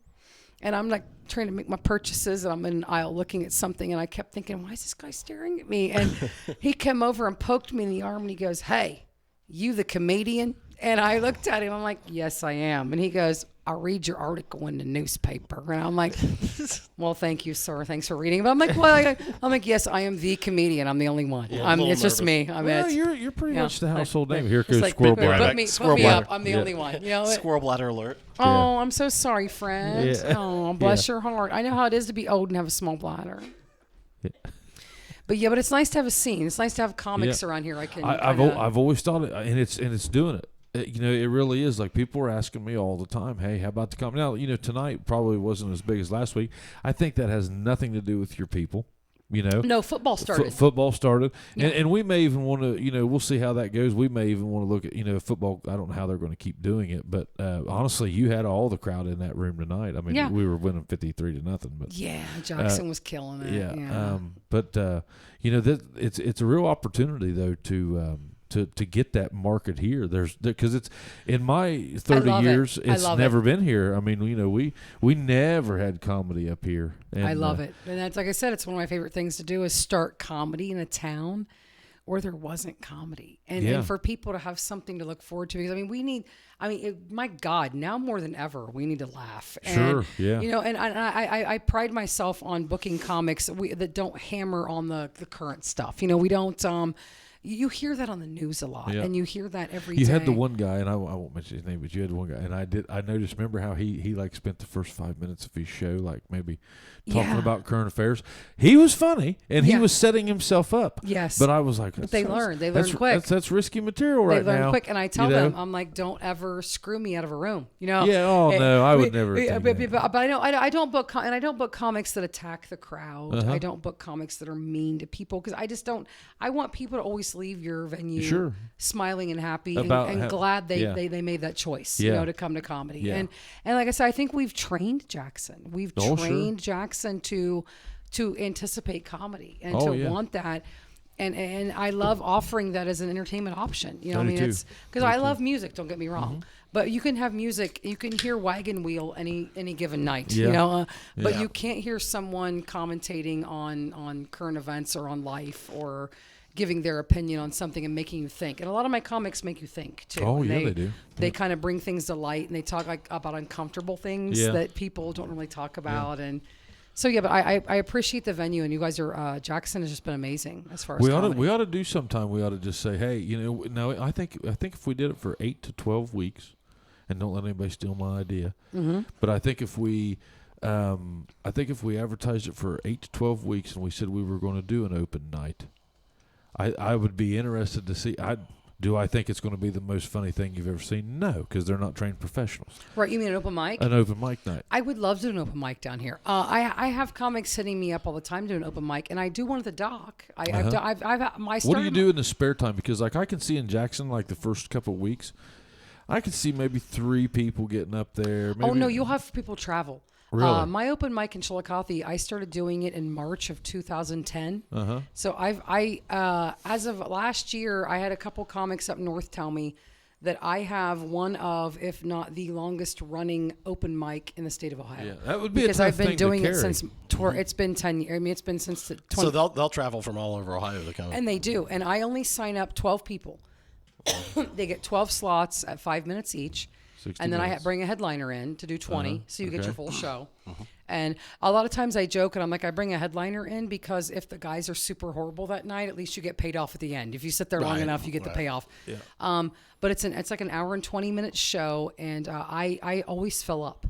And I'm like trying to make my purchases, and I'm in an aisle looking at something, and I kept thinking, why is this guy staring at me? And he came over and poked me in the arm, and he goes, hey, you the comedian? And I looked at him, I'm like, yes, I am. And he goes, I'll read your article in the newspaper. And I'm like, well, thank you, sir. Thanks for reading. But I'm like, yes, I am the comedian. I'm the only one. Yeah, It's just me. You're pretty much the household name. Here goes like, Squirrel put Bladder. me up. I'm the only one. Squirrel bladder alert. Oh, I'm so sorry, friend. Yeah. Oh, bless your heart. I know how it is to be old and have a small bladder. Yeah. But it's nice to have a scene. It's nice to have comics around here. I've always thought it, and it's doing it. It really is. Like, people are asking me all the time, hey, how about the comedy? Now, tonight probably wasn't as big as last week. I think that has nothing to do with your people. No, football started. Football started. Yeah. And we may even want to, we'll see how that goes. We may even want to look at, football. I don't know how they're going to keep doing it. But honestly, you had all the crowd in that room tonight. I mean, we were winning 53-0. But yeah, Jackson was killing it. Yeah. It's a real opportunity, though, to get that market here. Because it's in my 30 years, it's never been here. I mean, we never had comedy up here. And, I love it. And that's, like I said, it's one of my favorite things to do is start comedy in a town where there wasn't comedy. And for people to have something to look forward to. Because, my God, now more than ever, we need to laugh. Sure, and, and I pride myself on booking comics that don't hammer on the current stuff. We don't... You hear that on the news a lot, and you hear that every day. You had the one guy, and I won't mention his name, but you had the one guy, and I noticed. Remember how he like spent the first 5 minutes of his show like maybe talking about current affairs. He was funny, and he was setting himself up. Yes, but I was like, but they learn quick. That's risky material right now. They learn quick, and I tell them, I'm like, don't ever screw me out of a room. Yeah. Oh no, I would never. But I know I don't book and I don't book comics that attack the crowd. I don't book comics that are mean to people because I just don't. I want people to always leave your venue smiling and happy and glad they made that choice, to come to comedy. Yeah. And like I said, I think we've trained Jackson. We've trained Jackson to anticipate comedy and want that. And I love offering that as an entertainment option. It's because I love music. Don't get me wrong, but you can have music. You can hear Wagon Wheel any given night. But you can't hear someone commentating on current events or on life or giving their opinion on something and making you think. And a lot of my comics make you think too. Oh, they do. They kind of bring things to light, and they talk about uncomfortable things that people don't really talk about. And so but I appreciate the venue, and you guys are Jackson has just been amazing as far as comedy. We ought to do sometime. We ought to just say, hey, no, I think if we did it for 8 to 12 weeks, and don't let anybody steal my idea, but I think if we advertised it for 8 to 12 weeks, and we said we were going to do an open night, I would be interested to see. Do I think it's going to be the most funny thing you've ever seen? No, because they're not trained professionals. Right, you mean an open mic? An open mic night. I would love to do an open mic down here. I have comics hitting me up all the time to do an open mic, and I do one at the dock. What do you do in the spare time? Because like I can see in Jackson, like the first couple of weeks, I could see maybe 3 people getting up there. Maybe. Oh no, you'll have people travel. Really? My open mic in Chillicothe, I started doing it in March of 2010. Uh-huh. So as of last year, I had a couple comics up north tell me that I have one of, if not the longest running open mic in the state of Ohio. Yeah, that would be because a tough I've been thing doing to it carry. since it's been 10 years. I mean, it's been since the 20. So they'll travel from all over Ohio to come. And they do. And I only sign up 12 people. They get 12 slots at 5 minutes each. 60 And then minutes. I bring a headliner in to do 20, so you get Okay. your full show. And a lot of times I joke and I'm like, I bring a headliner in because if the guys are super horrible that night, at least you get paid off at the end. If you sit there long Right, enough, you get the payoff. Yeah. But it's like an hour and 20-minute show, and I always fill up.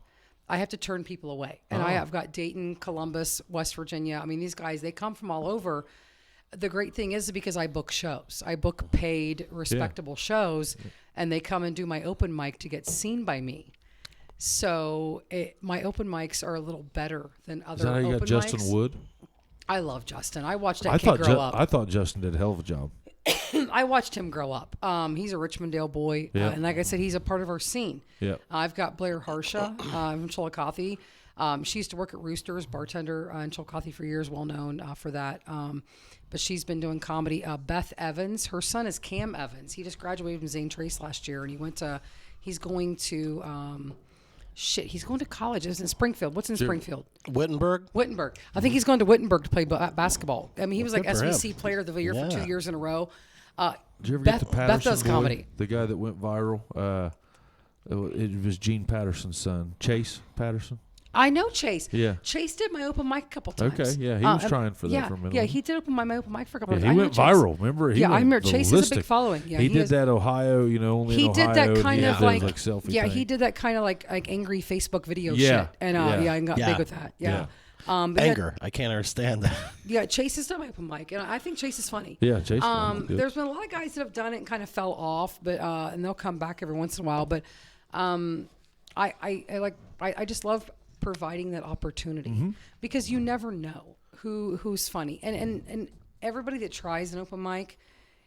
I have to turn people away. And I've got Dayton, Columbus, West Virginia. I mean, these guys, they come from all over. The great thing is because I book shows. I book paid, respectable shows, and they come and do my open mic to get seen by me. So my open mics are a little better than other Is that how you open got Justin mics. Wood? I love Justin. I watched that kid grow up. I thought Justin did a hell of a job. I watched him grow up. He's a Richmondale boy, Yeah. and like I said, he's a part of our scene. Yeah. I've got Blair Harsha from Chillicothe. She used to work at Roosters, bartender in Chillicothe for years, well known for that. But she's been doing comedy. Beth Evans, her son is Cam Evans. He just graduated from Zane Trace last year, and he's going to college. It's in Springfield. What's in Springfield? Wittenberg? Wittenberg. I think he's going to Wittenberg to play basketball. I mean, he was like good for him. SVC Player of the Year for 2 years in a row. Did you ever Beth- get to Patterson? Beth does boy? comedy. The guy that went viral. It was Gene Patterson's son, Chase Patterson. I know Chase. Yeah. Chase did my open mic a couple times. Okay, yeah, he was trying for that for a minute. Yeah, he did my open mic for a couple Yeah, times. he I went know Chase. viral. Remember? He Yeah, I went remember Chase has a big ballistic. following. Yeah, he did has- that Ohio, only He in Ohio. did that and kind he of did like, those, selfie yeah, thing. he did that kind of like angry Facebook video Yeah, shit, and yeah. and got Yeah. big with that. Yeah. But Anger. I can't understand that. Yeah, Chase has done my open mic, and I think Chase is funny. Yeah, Chase. was good. There's been a lot of guys that have done it and kind of fell off, but and they'll come back every once in a while. But I just love providing that opportunity because you never know who's funny, and everybody that tries an open mic,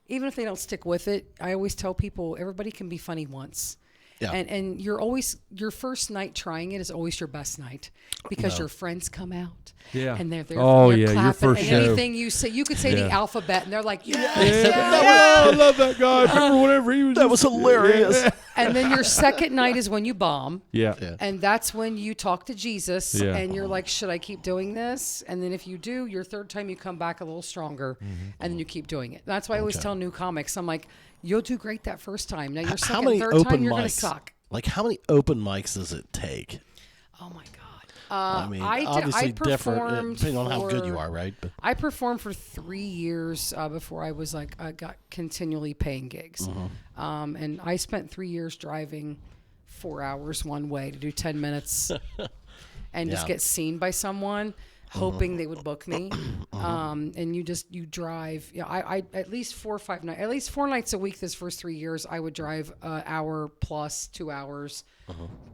even if they don't stick with it, I always tell people everybody can be funny once. Yeah. And your first night trying it is always your best night because your friends come out. Yeah. And they're Oh, they're yeah, your clapping, first and show. anything you say, you could say the alphabet, and they're like, yes, I love that guy. Remember whenever he was. That was hilarious. And then your second night is when you bomb. Yeah. And that's when you talk to Jesus Yeah. and you're like, should I keep doing this? And then if you do, your third time you come back a little stronger and then you keep doing it. That's why I always tell new comics, I'm like, you'll do great that first time. Now your How second, many third open time, you're going to mics? suck. Like, how many open mics does it take? Oh my God. I mean, I obviously different performed depending on how good you for- are, right? But I performed for 3 years before I was like, I got continually paying gigs. And I spent 3 years driving 4 hours one way to do 10 minutes and just Yeah. get seen by someone, hoping they would book me. And you drive. Yeah, I at least 4 or 5 nights, at least 4 nights a week. This first 3 years, I would drive an hour plus 2 hours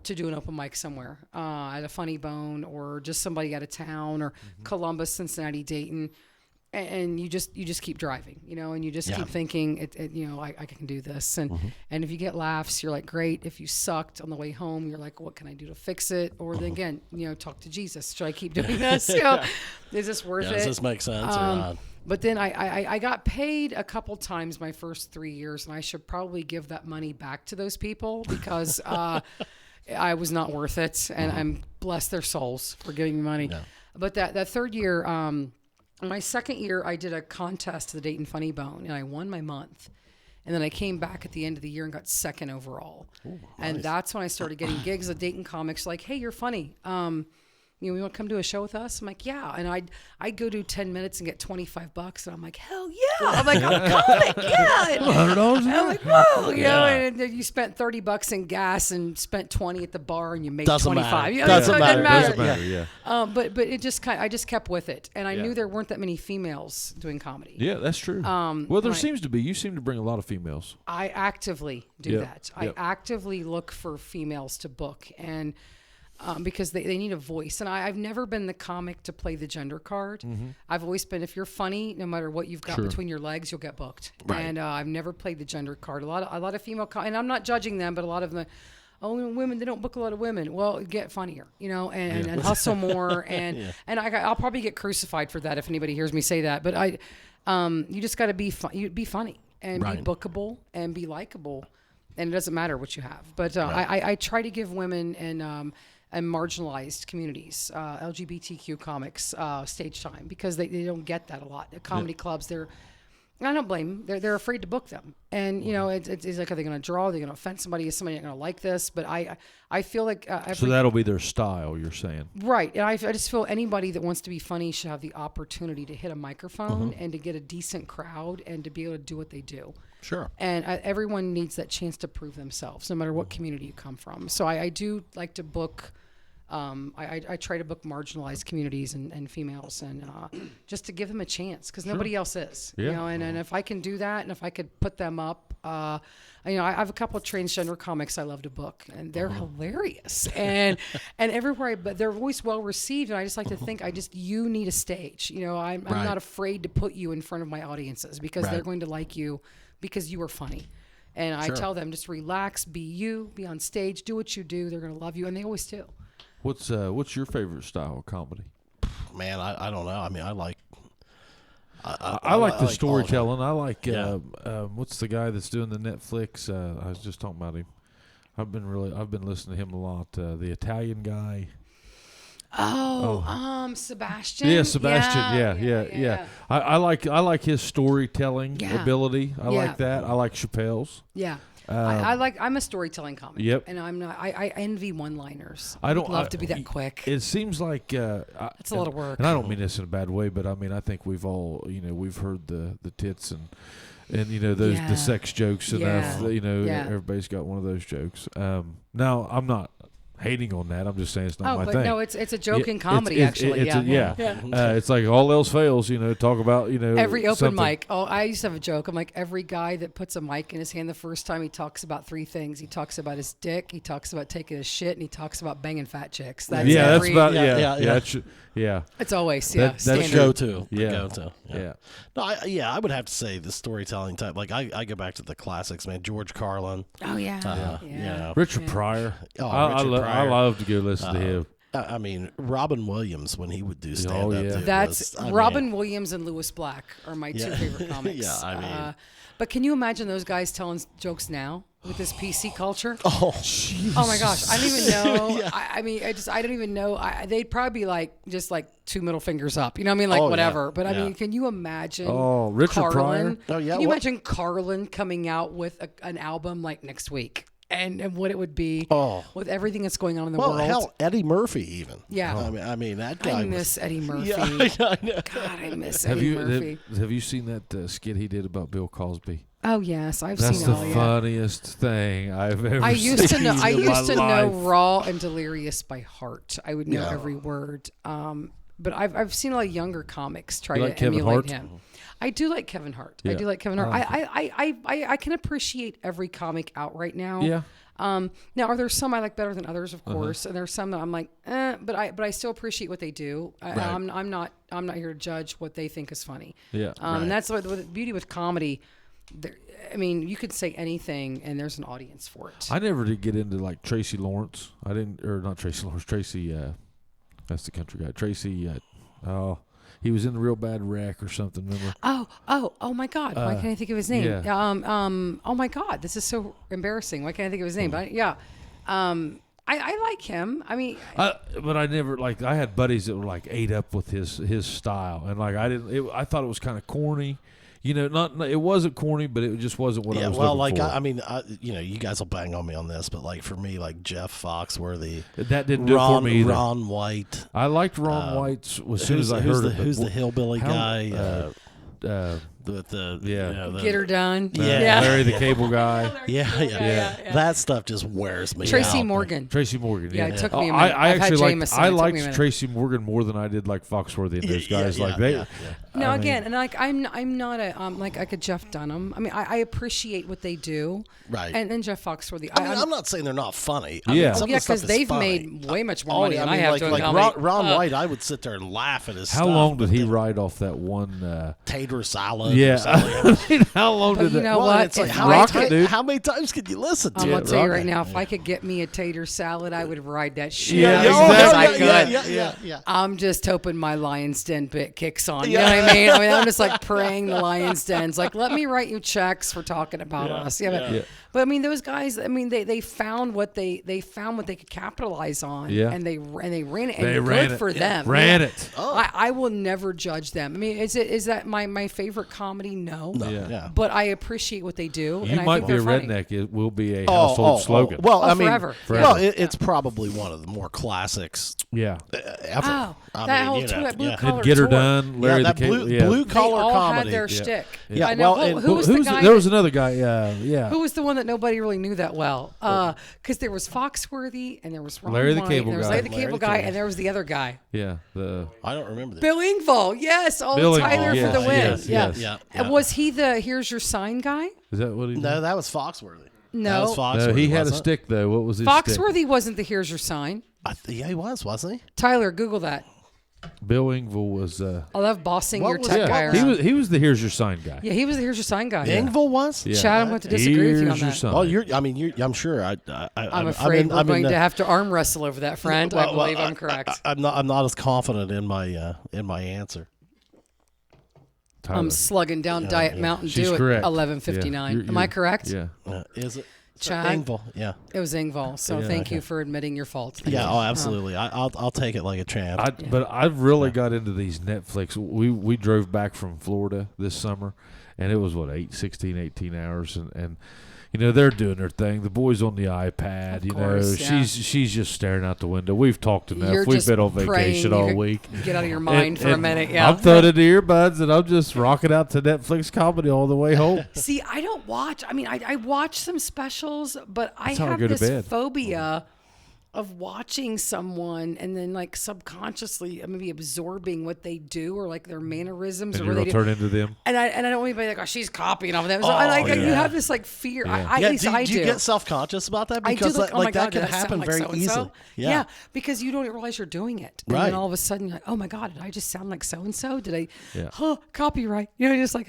to do an open mic somewhere at a Funny Bone or just somebody out of town or Columbus, Cincinnati, Dayton. And you just keep driving, and you just Yeah. keep thinking, I can do this. And and if you get laughs, you're like, great. If you sucked on the way home, you're like, what can I do to fix it? Or then again, talk to Jesus. Should I keep doing this? Is this worth it? does this make sense or not? But then I got paid a couple times my first 3 years, and I should probably give that money back to those people because I was not worth it. And I'm bless their souls for giving me money. Yeah. But that third year, my second year, I did a contest to the Dayton Funny Bone, and I won my month. And then I came back at the end of the year and got second overall. Ooh, and that's when I started getting gigs at Dayton comics like, hey, you're funny. You want to come do a show with us? I'm like, yeah. And I'd go do 10 minutes and get $25. And I'm like, hell yeah. I'm like, I'm a comic, yeah. And $100 I'm like, whoa. And then you spent $30 in gas and spent 20 at the bar and you made Doesn't 25. matter. So it doesn't matter. Doesn't matter. Yeah. But it just I just kept with it. And I Yeah. knew there weren't that many females doing comedy. Yeah, that's true. Well, there right. seems to be. You seem to bring a lot of females. I actively do Yep, that. yep. I actively look for females to book. And because they need a voice. And I've never been the comic to play the gender card. I've always been, if you're funny, no matter what you've got between your legs, you'll get booked. Right. And I've never played the gender card. A lot of female, and I'm not judging them, but a lot of them, women, they don't book a lot of women. Well, get funnier, and hustle more. And I'll probably get crucified for that if anybody hears me say that. But you just got to be be funny and be bookable and be likable. And it doesn't matter what you have. But I try to give women and marginalized communities, LGBTQ comics, stage time, because they don't get that a lot. The comedy clubs, I don't blame them. They're afraid to book them. And, it's like, are they going to draw? Are they going to offend somebody? Is somebody not going to like this? But I feel like... so that'll be their style, you're saying? Right. And I just feel anybody that wants to be funny should have the opportunity to hit a microphone and to get a decent crowd and to be able to do what they do. Sure. And everyone needs that chance to prove themselves, no matter what community you come from. So I do like to book... I try to book marginalized communities and females, and just to give them a chance, because nobody else is. And if I can do that, and if I could put them up, I have a couple of transgender comics I love to book, and they're hilarious, and everywhere, but they're always well received. And I just like to think, you need a stage. I'm not afraid to put you in front of my audiences, because they're going to like you because you are funny. And I tell them, just relax, be you, be on stage, do what you do. They're going to love you, and they always do. What's your favorite style of comedy? Man, I don't know. I mean, I like the storytelling. I like what's the guy that's doing the Netflix? I was just talking about him. I've been listening to him a lot. The Italian guy. Sebastian. Yeah, Sebastian. Yeah. I like his storytelling ability. I like that. I like Chappelle's. Yeah. I'm a storytelling comic. Yep. And I'm not. I envy one-liners. I don't love to be that quick. It seems like it's a lot of work. And I don't mean this in a bad way, but I mean, I think we've all we've heard the tits and those the sex jokes enough. Everybody's got one of those jokes. Now I'm not hating on that. I'm just saying it's not my thing. No, it's a joke in comedy, actually. It's like all else fails, talk about, every open something. mic. Oh, I used to have a joke. I'm like, every guy that puts a mic in his hand the first time, he talks about three things. He talks about his dick, he talks about taking a shit, and he talks about banging fat chicks. That's It's always, that's standard. Go-to. No, I would have to say the storytelling type. Like, I go back to the classics, man. George Carlin. Oh, yeah. Richard Pryor. I love to go listen to him. I mean, Robin Williams, when he would do stand-up. Too, Robin Williams and Louis Black are my two favorite comics. But can you imagine those guys telling jokes now with this PC culture? Oh, jeez. Oh my gosh, I don't even know. I don't even know. They'd probably be just like two middle fingers up. You know what I mean? Like whatever. Yeah. But I mean, can you imagine? Oh, Richard Pryor. Oh yeah. Can you imagine Carlin coming out with an album like next week? And what it would be with everything that's going on in the world. Hell, Eddie Murphy even. Yeah. I mean that guy. I miss Eddie Murphy. Yeah, I know. God, I miss Eddie Murphy. Have you seen that skit he did about Bill Cosby? Oh yes, I've That's seen all. That's the funniest thing I've ever seen. I used to know life. Raw and Delirious by heart. I would know every word. But I've seen a lot of younger comics try to emulate him. I do like Kevin Hart. Yeah. I do like Kevin Hart. I can appreciate every comic out right now. Yeah. Now, are there some I like better than others? Of course, and there's some that I'm like, but I still appreciate what they do. I'm not here to judge what they think is funny. Yeah. And that's what the beauty with comedy. You could say anything, and there's an audience for it. I never did get into like Tracy Lawrence. Not Tracy Lawrence. Tracy, that's the country guy. Tracy. He was in a real bad wreck or something. Remember? Oh my God! Why can't I think of his name? Yeah. Oh my God! This is so embarrassing. Why can't I think of his name? But I like him. I mean, but I never I had buddies that were ate up with his style, and I thought it was kind of corny. It wasn't corny, but it just wasn't what I was looking for. You guys will bang on me on this, but for me, Jeff Foxworthy, that didn't do it for me either. Ron White. I liked Ron White as soon as I heard it. Who's the hillbilly guy? The with the Get her done. Yeah. Larry the Cable Guy. Yeah. That stuff just wears me Tracy out. Morgan. Tracy Morgan. Yeah, Yeah, it took me a minute. I I've had actually Jameson. I It took me a liked minute. Tracy Morgan more than I did like Foxworthy and those guys. No, I mean, again, and like I'm not a like a Jeff Dunham. I mean, I appreciate what they do. Right. And Jeff Foxworthy. I'm not saying they're not funny. I Yeah. mean, some of the stuff because is they've funny. made way much more money than I mean, have like, to a like comedy. Ron White, I would sit there and laugh at his how stuff. long did but he then write off that one? tater salad? Yeah, or something. how long But did you that? know Well, what? it's like If how I many, Rocket, dude. how many times can you listen to I'm it? gonna tell you right Rocket. now, if I could get me a tater salad, I would ride that shit Yeah, as exactly. long as I could. Yeah. I'm just hoping my Lion's Den bit kicks on. You know what I mean? I'm just like praying the Lion's Den's like, let me write you checks for talking about us. But I mean, those guys. I mean, they found what they found what they could capitalize on. Yeah. And they ran it. And They good ran it. for them. Ran it. I will never judge them. I mean, is that my favorite comedy? No. Yeah. But I appreciate what they do. You and I might think be a they're funny. redneck. It will be a household slogan. Well, I mean, forever. well, it's probably one of the more classics Yeah. ever. Oh, I that mean, whole you tour, know, that blue yeah. collar And Get Her tour. Done, Larry that the Cable. blue They collar all comedy. had their shtick. Yeah, I know. well, Who was the guy? There was another guy. Yeah. Who was the one that nobody really knew that well? Because there was Foxworthy and there was Ron Larry the White, Cable and there was Guy. Larry the Larry Cable the Guy, Cable. and there was the other guy, Yeah. I don't remember that. Bill Engvall. Yes, Bill Tyler Engvall, for the yes, win. yes, Yeah. And was he the Here's Your Sign guy? Is that what he did? No, that was Foxworthy. No. That was Foxworthy. No, he had a wasn't it? stick though. What was his stick? Foxworthy wasn't the Here's Your Sign. Yeah, he was, wasn't he? Tyler, Google that. Bill Engvall was. I love bossing What your was- tech guy He around. was the Here's Your Sign guy. Yeah, he was the Here's Your Sign guy. Engvall was? Yeah. Chad, I'm going to disagree with you on Here's Your that. Sign. Well, I'm sure. I'm afraid we're going to have to arm wrestle over that, friend. I believe I'm correct. I'm not as confident in my answer. Tyler. I'm slugging down Diet Mountain She's Dew correct. at 11:59. Yeah, Am I correct? Yeah. Is it? Chad? Engvall, yeah. It was Engvall. So thank you for admitting your fault. Thank Yeah, you. oh, absolutely. I'll take it like a champ. But I've really got into these Netflix. We drove back from Florida this summer, and it was 16, 18 hours, and you know they're doing their thing. The boy's on the iPad. Of course, yeah. She's just staring out the window. We've talked enough. You're We've just been on praying vacation you all could week. Get out of your mind for a And minute. Yeah. I'm throwing in the earbuds, and I'm just rocking out to Netflix comedy all the way home. See, I don't watch. I mean, I watch some specials, but I That's how I have go to this bed. phobia of watching someone and then like subconsciously maybe absorbing what they do or like their mannerisms And or you're what gonna they do. turn into them. And I don't want to be like, oh, she's copying off of them. So you have this like fear. Yeah. At least I do you get self-conscious about that? I do Because like, oh my that God, can did I sound happen like very so-and-so? easily. Yeah, because you don't realize you're doing it. And Right. then all of a sudden you're like, oh my God, did I just sound like so-and-so? Did I, Yeah. copyright? You know, just like,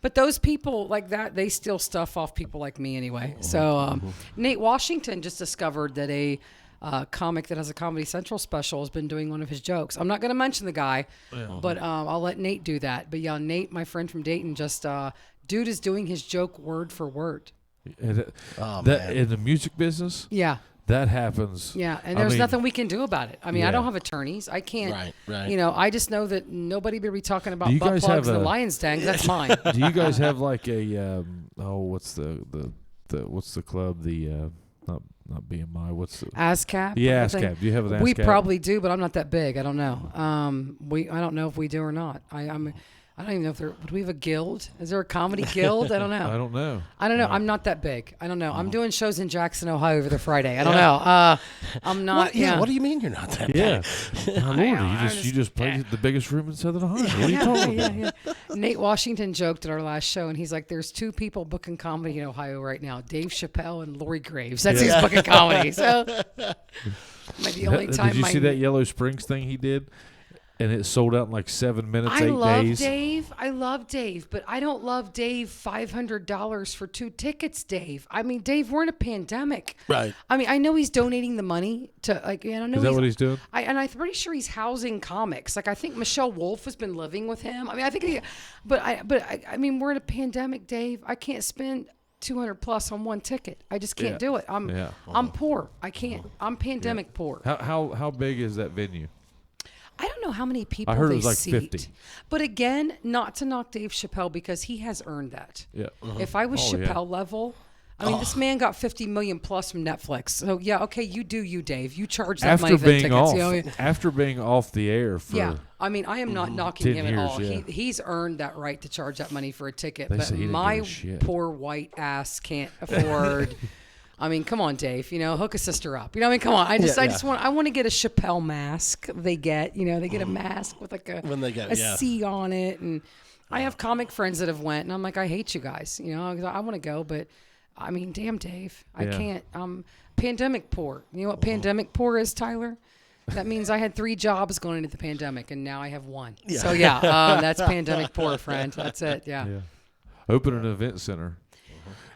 But those people like that, they steal stuff off people like me anyway. So Nate Washington just discovered that a comic that has a Comedy Central special has been doing one of his jokes. I'm not going to mention the guy, but I'll let Nate do that. But yeah, Nate, my friend from Dayton, just dude is doing his joke word for word. And man. in the music business, Yeah. that happens. Yeah, and I there's mean, nothing we can do about it. I mean, I Yeah. don't have attorneys. I can't. Right. You know, I just know that nobody better be talking about Do you butt guys plugs have in the a- Lions Den. 'Cause that's mine. Do you guys have like a what's the what's the club not BMI what's the ASCAP. yeah I think. ASCAP? Do you have an ASCAP? We probably do, but I'm not that big. I don't know. I don't know if we do or not. I don't even know if do we have a guild? Is there a comedy guild? I don't know. I don't know. I'm not that big. I don't know. I'm doing shows in Jackson, Ohio over the Friday. I don't know. I'm not. What, yeah. What do you mean you're not that Yeah, big? my lord, you just played the biggest room in Southern Ohio. What are you talking about? yeah. Nate Washington joked at our last show, and he's like, "There's two people booking comedy in Ohio right now: Dave Chappelle and Lori Graves. That's who's booking comedy." So, might the only time Did you see that Yellow Springs thing he did? And it sold out in like 7 minutes, I 8 love days. Dave. I love Dave, but I don't love Dave $500 for 2 tickets, Dave. I mean, Dave, we're in a pandemic. Right. I mean, I know he's donating the money to like. I know Is that what he's doing? I'm pretty sure he's housing comics. Like I think Michelle Wolf has been living with him. I mean, I think. I mean, we're in a pandemic, Dave. I can't spend $200 plus on one ticket. I just can't do it. I'm poor. I can't. I'm pandemic poor. How big is that venue? I don't know how many people I heard they it was like seat. 50. But again, not to knock Dave Chappelle because he has earned that. Yeah. If I was Oh, yeah. Chappelle level, I mean, this man got 50 million plus from Netflix. So yeah, okay, you do you, Dave. You charge that After money for being tickets. off, You know? after being off the air for Yeah, I mean, I am not knocking 10 him at years, all. yeah. He's earned that right to charge that money for a ticket. They But say he didn't my give a shit. poor white ass can't afford. I mean, come on, Dave. You know, hook a sister up. You know, I mean, come on. I just want to get a Chappelle mask. They get a mask with like When they get, a yeah. C on it, and I have comic friends that have went, and I'm like, I hate you guys. You know, 'cause I want to go, but I mean, damn, Dave, I Yeah. can't. Pandemic poor. You know what pandemic poor is, Tyler? That means I had 3 jobs going into the pandemic, and now I have 1. Yeah. So yeah, that's pandemic poor, friend. That's it. Yeah. yeah. Open an event center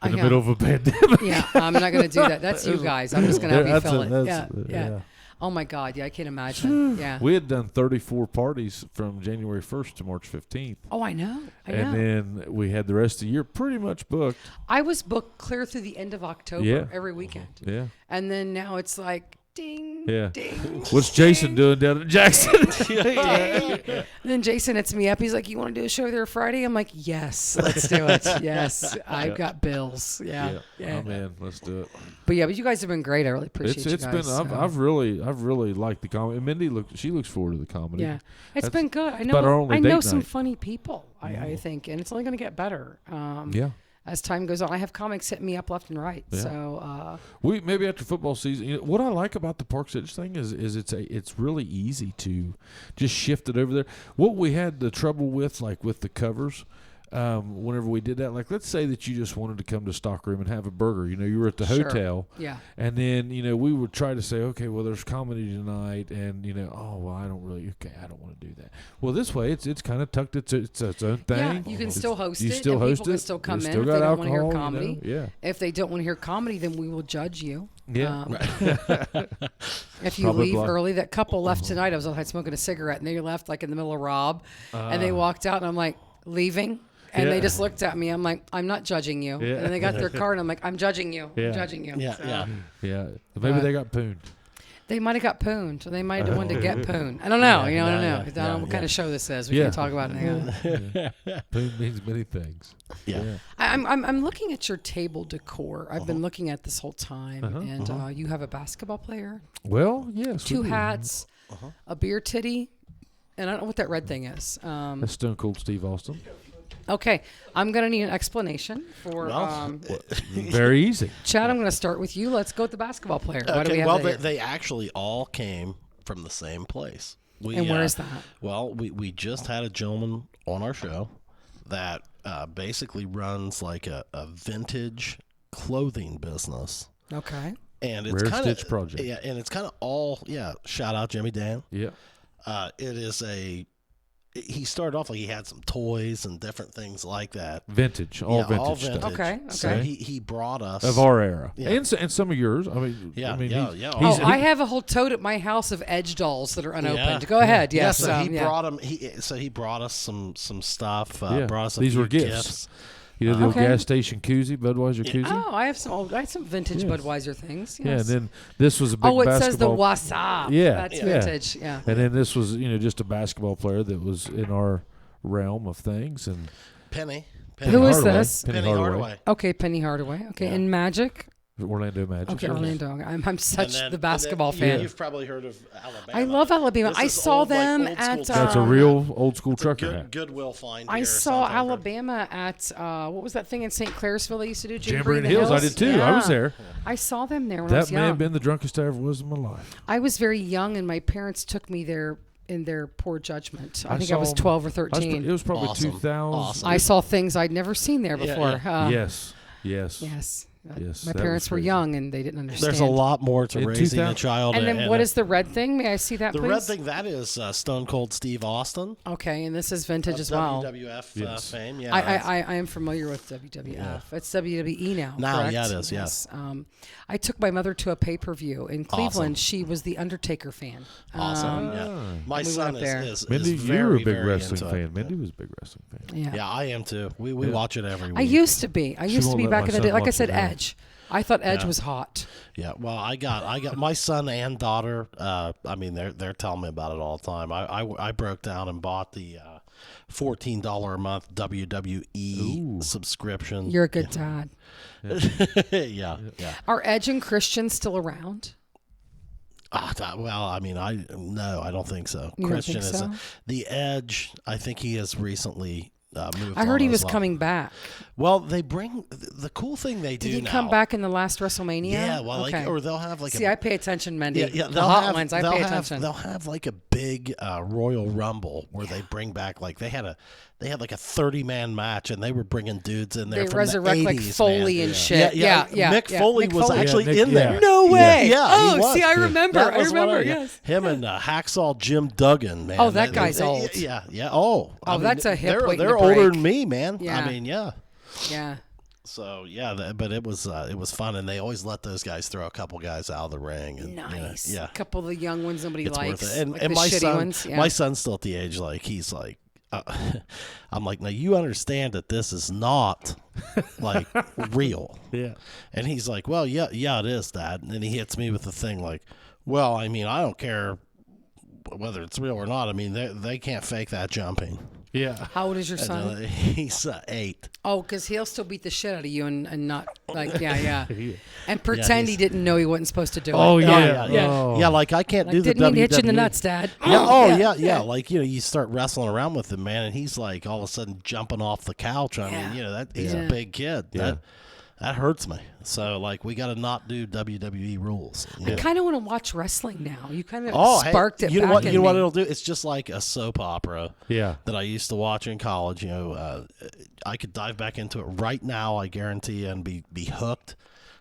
I in the know. middle of a pandemic. Yeah, I'm not going to do that. That's you guys. I'm just going to have you That's fill a- it. that's- Yeah. Oh my God. Yeah, I can't imagine. Yeah. We had done 34 parties from January 1st to March 15th. Oh, I know. And then we had the rest of the year pretty much booked. I was booked clear through the end of October Yeah. every weekend. Yeah. And then now it's like ding, Yeah. ding. What's Jason doing down in Jackson? And then Jason hits me up. He's like, "You want to do a show there Friday?" I'm like, "Yes, let's do it. Yes, I've got bills. Yeah, yeah." Oh man, let's do it. But you guys have been great. I really appreciate It's you been guys. I've really liked the comedy. And Mindy looks forward to the comedy. yeah, it's That's been good. I about our know. only I know date some night. funny people. I think, and it's only going to get better. Yeah. As time goes on, I have comics hitting me up left and right. Yeah. So We maybe after football season. You know, what I like about the Parks Edge thing is it's really easy to just shift it over there. What we had the trouble with, like with the covers, whenever we did that, like let's say that you just wanted to come to Stockroom and have a burger. You know, you were at the Sure. hotel, yeah, and then we would try to say, okay, well, there's comedy tonight, and oh, well, I don't want to do that. Well, this way, it's kind of tucked. It's its own thing. yeah. You can still host you it. still and host people can it. still You come in still if got they don't want to hear alcohol, comedy. Yeah. If they don't want to hear comedy, then we will judge you. Yeah. If you Probably leave block. early, that couple left tonight. I was outside smoking a cigarette, and they left like in the middle of Rob, and they walked out, and I'm like, leaving, and Yeah. they just looked at me. I'm like, I'm not judging you. Yeah. And they got their car, and I'm like, I'm judging you. Yeah. I'm judging you. Yeah, So yeah. Yeah. Maybe they got pooned. They might have got pooned. Or they might have wanted to get pooned. I don't know. I don't know. yeah, I don't know what kind of show this is. We Yeah. can talk about it. Yeah. Poon means many things. Yeah. I'm looking at your table decor. I've been looking at this whole time, and you have a basketball player, Well, yes. we 2 do. hats, a beer titty, and I don't know what that red thing is. That's Stone Cold Steve Austin. Okay, I'm gonna need an explanation for Very easy. Chad. I'm gonna start with you. Let's go with the basketball player. Why do we Okay, have well, that here? they actually all came from the same place. And where is that? Well, we just had a gentleman on our show that basically runs like a vintage clothing business. Okay. And it's Rare kind Stitch of Project. Yeah, and it's kind of all shout out Jimmy Dan. Yeah. It is he started off like he had some toys and different things like that. Vintage. All Yeah, vintage stuff. Okay, So okay. he brought us Of our era. Yeah. And some of yours. I mean, Yeah, he's- yeah. he's- I have a whole tote at my house of Edge dolls that are unopened. Yeah. Go ahead. Yeah, Yes. so he yeah. brought him. He brought us some stuff. Yeah. Brought us a These few were gifts. the old Okay. gas station koozie, Budweiser koozie. Oh, I have some vintage Yes. Budweiser things. Yeah, and Yes. then this was a big Oh, it basketball. says the WhatsApp. Yeah, That's yeah. vintage. Yeah. And then this was, just a basketball player that was in our realm of things. And Penny. Who is Hardaway. this? Penny Hardaway. Okay, Penny Hardaway. Okay, and Magic. Orlando Magic. Okay, yes. Orlando. I'm such And then- the basketball and then fan. You've probably heard of Alabama. I love Alabama. This I is saw old, like, them old school at. truck. That's a real old school trucker hat. Goodwill find. I here or saw something, but- Alabama at what was that thing in St. Clairsville they used to do? Jamboree in the the Hills. I did too. I was Yeah. there. I saw them there when I That was may have young. been the drunkest I ever was in my life. I was very young, and my parents took me there in their poor judgment. I think I was saw- 12 or It 13. was probably Awesome. 2000. Awesome. I saw things I'd never seen there Yeah, before. yeah. Yes. Yes. Yes. Yes, My that parents was were crazy. young and they didn't understand. There's a lot more to In raising a 2000 child. And then what is the red thing? May I see that, the please? red thing? That is Stone Cold Steve Austin. Okay, and this is vintage of as well. WWF Yes. fame. Yeah. I am familiar with WWF. It's WWE now. Now, correct? yeah, it is, yes. I took my mother to a pay-per-view in Cleveland. Awesome. She was the Undertaker fan. Awesome. Yeah. My we son went up there. is Mindy, is you very, were a big very wrestling into it. fan. Mindy was a big wrestling fan. Yeah. Yeah, I am too. We watch it every week. I used to be. I used to won't be let back my in the son day. Like I watch said, it now. Edge. I thought Edge Yeah. was hot. Yeah, well, I got my son and daughter. I mean, they're telling me about it all the time. I broke down and bought the $14 a month WWE subscription. You're a good dad. Yeah. Are Edge and Christian still around? Well, I mean, I don't think so. You don't Christian think is so? The Edge. I think he has recently moved. I heard he on was as well. coming back. Well, they bring the cool thing they do Did he now. come back in the last WrestleMania? Yeah, well, okay. like, or they'll have like See, I pay attention, Mendy. yeah, the they'll hot have, ones, I they'll pay have, attention. They'll have like a big Royal Rumble where they bring back like they had like a 30-man match, and they were bringing dudes in there. They from resurrect the 80s, like Foley man. and shit. Yeah. Mick Foley was actually Nick- in there. yeah. No way. Yeah, he oh, was. see, I remember. That I was one remember. of- Yes. Him and Hacksaw Jim Duggan, man. Oh, that guy's old. Yeah. Oh, I mean, that's a hip They're, waiting they're to older break. than me, man. Yeah. I mean, yeah. Yeah. So yeah, but it was fun, and they always let those guys throw a couple guys out of the ring. And, Nice. Yeah. A couple of the young ones nobody It's likes. worth it. like And the my shitty son, ones. Yeah. my son's still at the age like he's like, I'm like, now you understand that this is not like real. Yeah. And he's like, well, yeah, it is, Dad. And then he hits me with the thing like, well, I mean, I don't care whether it's real or not. I mean, they can't fake that jumping. Yeah. How old is your And, son? he's 8. Oh, because he'll still beat the shit out of you and not like yeah. Yeah. And pretend he didn't know he wasn't supposed to do Oh, it. yeah. Yeah. Oh. Yeah, like I can't do the Didn't mean to hit you in the WWE. nuts, Dad. Yeah, yeah. Like, you start wrestling around with him, man, and he's like all of a sudden jumping off the couch. I Yeah. mean, that he's Yeah. a big kid. Yeah. That hurts me. So, like, we got to not do WWE rules. I kind of want to watch wrestling now. You kind of Hey, sparked it you know back what? in You know what me. it'll do? It's just like a soap opera Yeah. that I used to watch in college. I could dive back into it right now. I guarantee you, and be hooked.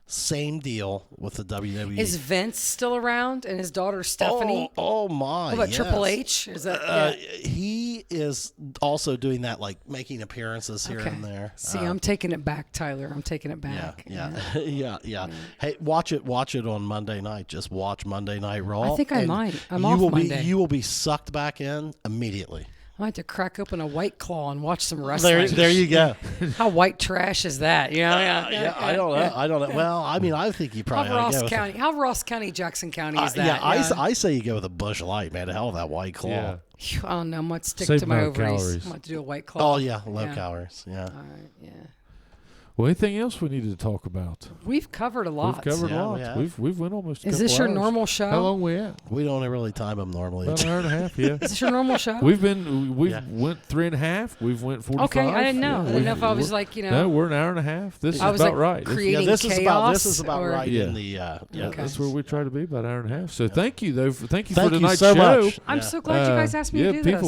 Same deal with the WWE. Is Vince still around and his daughter Stephanie? Oh my! What about yes. Triple H? Is that He is also doing that, like making appearances here and there. See, I'm taking it back, Tyler. I'm taking it Yeah, back. yeah. Hey, watch it on Monday night. Just watch Monday Night Raw. I think I and might. I'm you off will Monday. You will be sucked back in immediately. I might have to crack open a White Claw and watch some wrestling. There you go. How white trash is that? Yeah. I don't know. Well, I mean, I think you probably How ought to Ross go with County? How Ross County, Jackson County is that? I say you go with a Busch Light, man. The hell with that White Claw. Yeah. Phew, I don't know. I'm going to stick Same to my amount of ovaries. calories. I'm going to do a White Claw. Oh yeah, low calories. Yeah. All right, yeah. Well, anything else we needed to talk about? We've covered a lot. We've covered Yeah, a lot. we have. We've went almost. Is this your hours. normal show? How long we at? We don't really time them normally. About an hour and a half. Yeah. Is this your normal show? We've Yeah. went 3.5. We've went 45. Okay, I didn't know. Yeah, I didn't know if I was we're- like, No, we're an hour and a half. This is I was about like right. This- creating this is chaos. about or- right Yeah. in the yeah. That's where we try to be, about an hour and a half. So thank you, though. Thank you Thank for you tonight's so show. much. I'm Yeah. so glad you guys asked me yeah, to do this.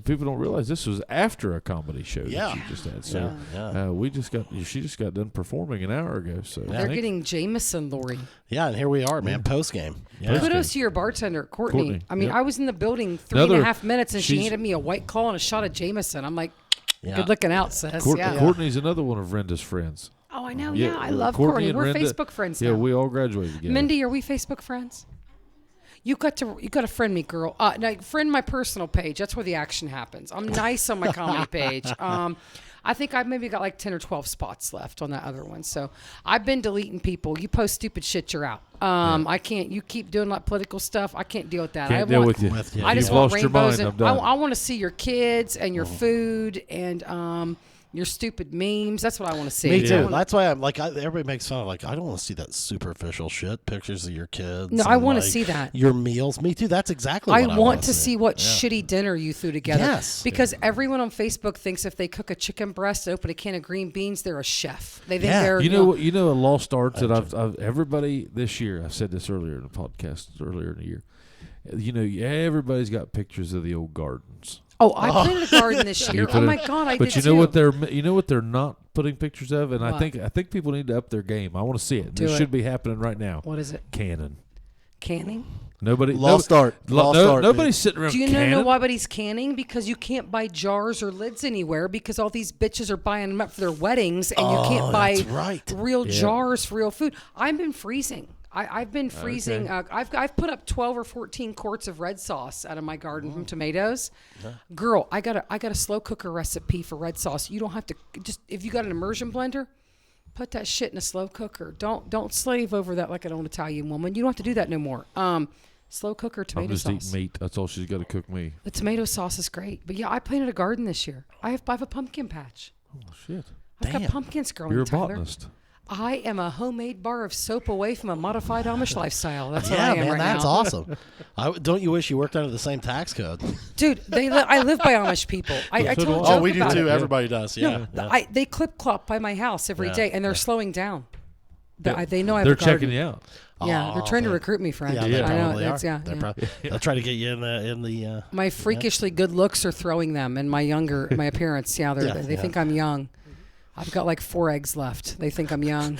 people don't realize this was after a comedy show Yeah. that you just had. So Yeah. she just got done performing an hour ago. So They're getting Jameson, Lori. Yeah, and here we are, man. Post game. Yeah. Kudos to your bartender, Courtney. Courtney, I mean, yep. I was in the building 3.5 minutes, and she she's- handed me a White Claw and a shot of Jameson. I'm like, Yeah. good looking out, sis. Yeah. Courtney's another one of Renda's friends. Oh, I know. Yeah, I love Courtney Courtney. and We're Renda- Facebook friends Yeah, now. we all graduated together. Mindy, are we Facebook friends? You got to friend me, girl. Now, friend my personal page. That's where the action happens. I'm nice on my comedy page. I think I've maybe got like 10 or 12 spots left on that other one. So I've been deleting people. You post stupid shit, you're out. I can't. You keep doing like political stuff. I can't deal with that. Can't I deal want, with you. I just You've want lost your rainbows. mind. And I'm done. I want to see your kids and your food and your stupid memes. That's what I want to see. Me I too. wanna- That's why I'm like, everybody makes fun of like, I don't want to see that superficial shit. Pictures of your kids. No, I and, wanna like, see that. Your meals. Me too. That's exactly I what want to see what shitty dinner you threw together. Yes. Because everyone on Facebook thinks if they cook a chicken breast, open a can of green beans, they're a chef. They think Yeah. they're You know a lost art that I've everybody this year. I said this earlier in the podcast earlier in the year. You know, everybody's got pictures of the old gardens. Oh, I planted a garden this year. put Oh it- my god, I But did you know too. what they're not putting pictures of, and I What? think people need to up their game. I want to see it. Do This it. should be happening right now. What is it? Cannon. Canning? Nobody Lost art. Lost art, Nobody's sitting around. Do you canning. know why nobody's canning? Because you can't buy jars or lids anywhere because all these bitches are buying them up for their weddings and you can't buy that's right. real jars for real food. I've been freezing. I've been freezing. Okay. I've put up 12 or 14 quarts of red sauce out of my garden from tomatoes. Girl, I got a slow cooker recipe for red sauce. You don't have to just if you got an immersion blender, put that shit in a slow cooker. Don't slave over that like an old Italian woman. You don't have to do that no more. Slow cooker I'm tomato just sauce. eating meat. That's all she's got to cook me. The tomato sauce is great. But yeah, I planted a garden this year. I have a pumpkin patch. Oh shit! I've got Damn. pumpkins growing, You're a Tyler. botanist. I am a homemade bar of soap away from a modified Amish lifestyle. That's what Yeah, I am man, right that's now. awesome. Don't you wish you worked under the same tax code? Dude, I live by Amish people. I So do told I. you Oh, we do about too. it. Everybody does. Yeah. No, yeah. they clip clop by my house every Yeah, day, and they're yeah. slowing down. Yeah. They know I have They're a garden. checking you out. Yeah, they're trying to man. recruit me, friend. Yeah, Yeah. they I know. probably are. That's, yeah, They're yeah. probably, they'll try to get you in the. My freakishly good looks are throwing them, and my appearance. Yeah, Yeah, they yeah. think I'm young. I've got like 4 eggs left. They think I'm young.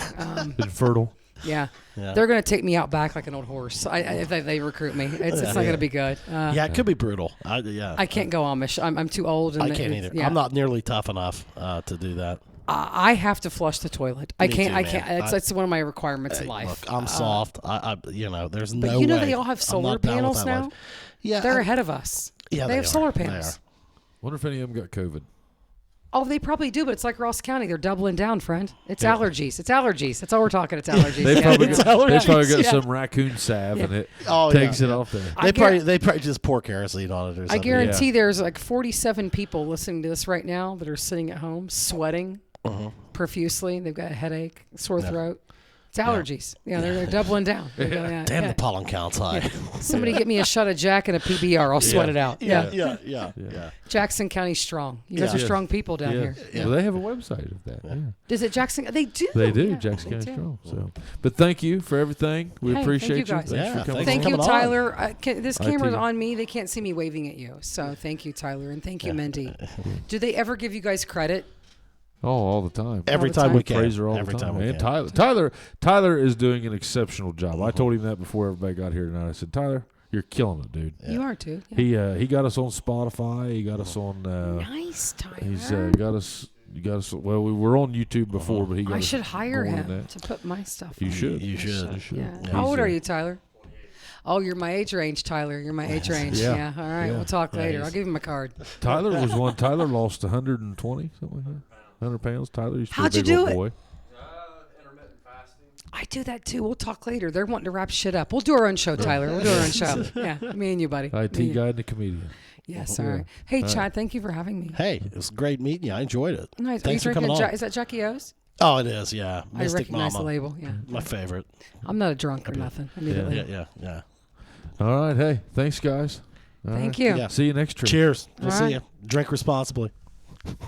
Infertile. Yeah. Yeah. They're gonna take me out back like an old horse. If they recruit me, it's not gonna be good. Yeah, it could be brutal. Yeah. I can't go Amish. I'm too old. And I can't either. Yeah. I'm not nearly tough enough to do that. I have to flush the toilet. I Me can't. too, I man. can't. It's one of my requirements in life. Look, I'm soft. There's But no you know way. they all have I'm solar not down with panels that now. life. Yeah, They're ahead of us. Yeah, they have are. solar They panels. are. Wonder if any of them got COVID. Oh, they probably do, but it's like Ross County. They're doubling down, friend. It's allergies. It's allergies. That's all we're talking. It's allergies. They Yeah, probably, yeah. they probably got Yeah. some raccoon salve and it Oh, takes yeah, it yeah. off there. I They probably just pour kerosene on it or I something. guarantee there's like 47 people listening to this right now that are sitting at home sweating profusely. They've got a headache, sore throat. It's allergies. Yeah, they're doubling down. Yeah. Damn, yeah. the pollen count's high. Somebody get me a shot of Jack and a PBR. I'll sweat it out. Yeah. Yeah. Jackson County strong. You guys are Yeah. strong people down here. Well, they have a website of that. Yeah. Is it Jackson? They do. They do, Yeah, Jackson they County do. Strong. So, but thank you for everything. We Hey, appreciate thank you guys. Thanks Yeah, for coming. Thank on. you, coming on. Tyler. This camera's IT. on me. They can't see me waving at you. So thank you, Tyler, and thank you, Mindy. Do they ever give you guys credit? Oh, all the time. Every the time time. we can. Fraser all Every the time. we And can. Tyler is doing an exceptional job. I told him that before everybody got here tonight. I said, Tyler, you're killing it, dude. You are too. Yeah. He got us on Spotify. He got us on. Nice, Tyler. He's got us. You got us. Well, we were on YouTube before, but he got I us should hire going in him that. to put my stuff You on. should. You should. You should. Yeah. He's, How old are you, Tyler? Oh, you're my age range, Tyler. You're my age range. Yeah. Yeah. All right. Yeah. We'll talk Yeah, later. he's- I'll give him a card. Tyler was one. Tyler lost 120, something like that. 100 pounds. Tyler used to be a How'd you big old do it? boy. Intermittent fasting. I do that too. We'll talk later. They're wanting to wrap shit up. We'll do our own show, Tyler. We'll do our own show. Yeah. Me and you, buddy. IT Me and you. guy and a comedian. Yes. All right. Hey, Chad. Thank you for having me. Hey, it was great meeting you. I enjoyed it. Nice. Thanks Are for you coming drinking on. Is that Jackie O's? Oh, it is. Yeah, I Mystic recognize Mama, the label. Yeah. my favorite. I'm not a drunk or nothing. Immediately. Yeah. All right. Hey, thanks, guys. All Thank right. you. Yeah. See you next trip. Cheers. We'll All see right. you. Drink responsibly.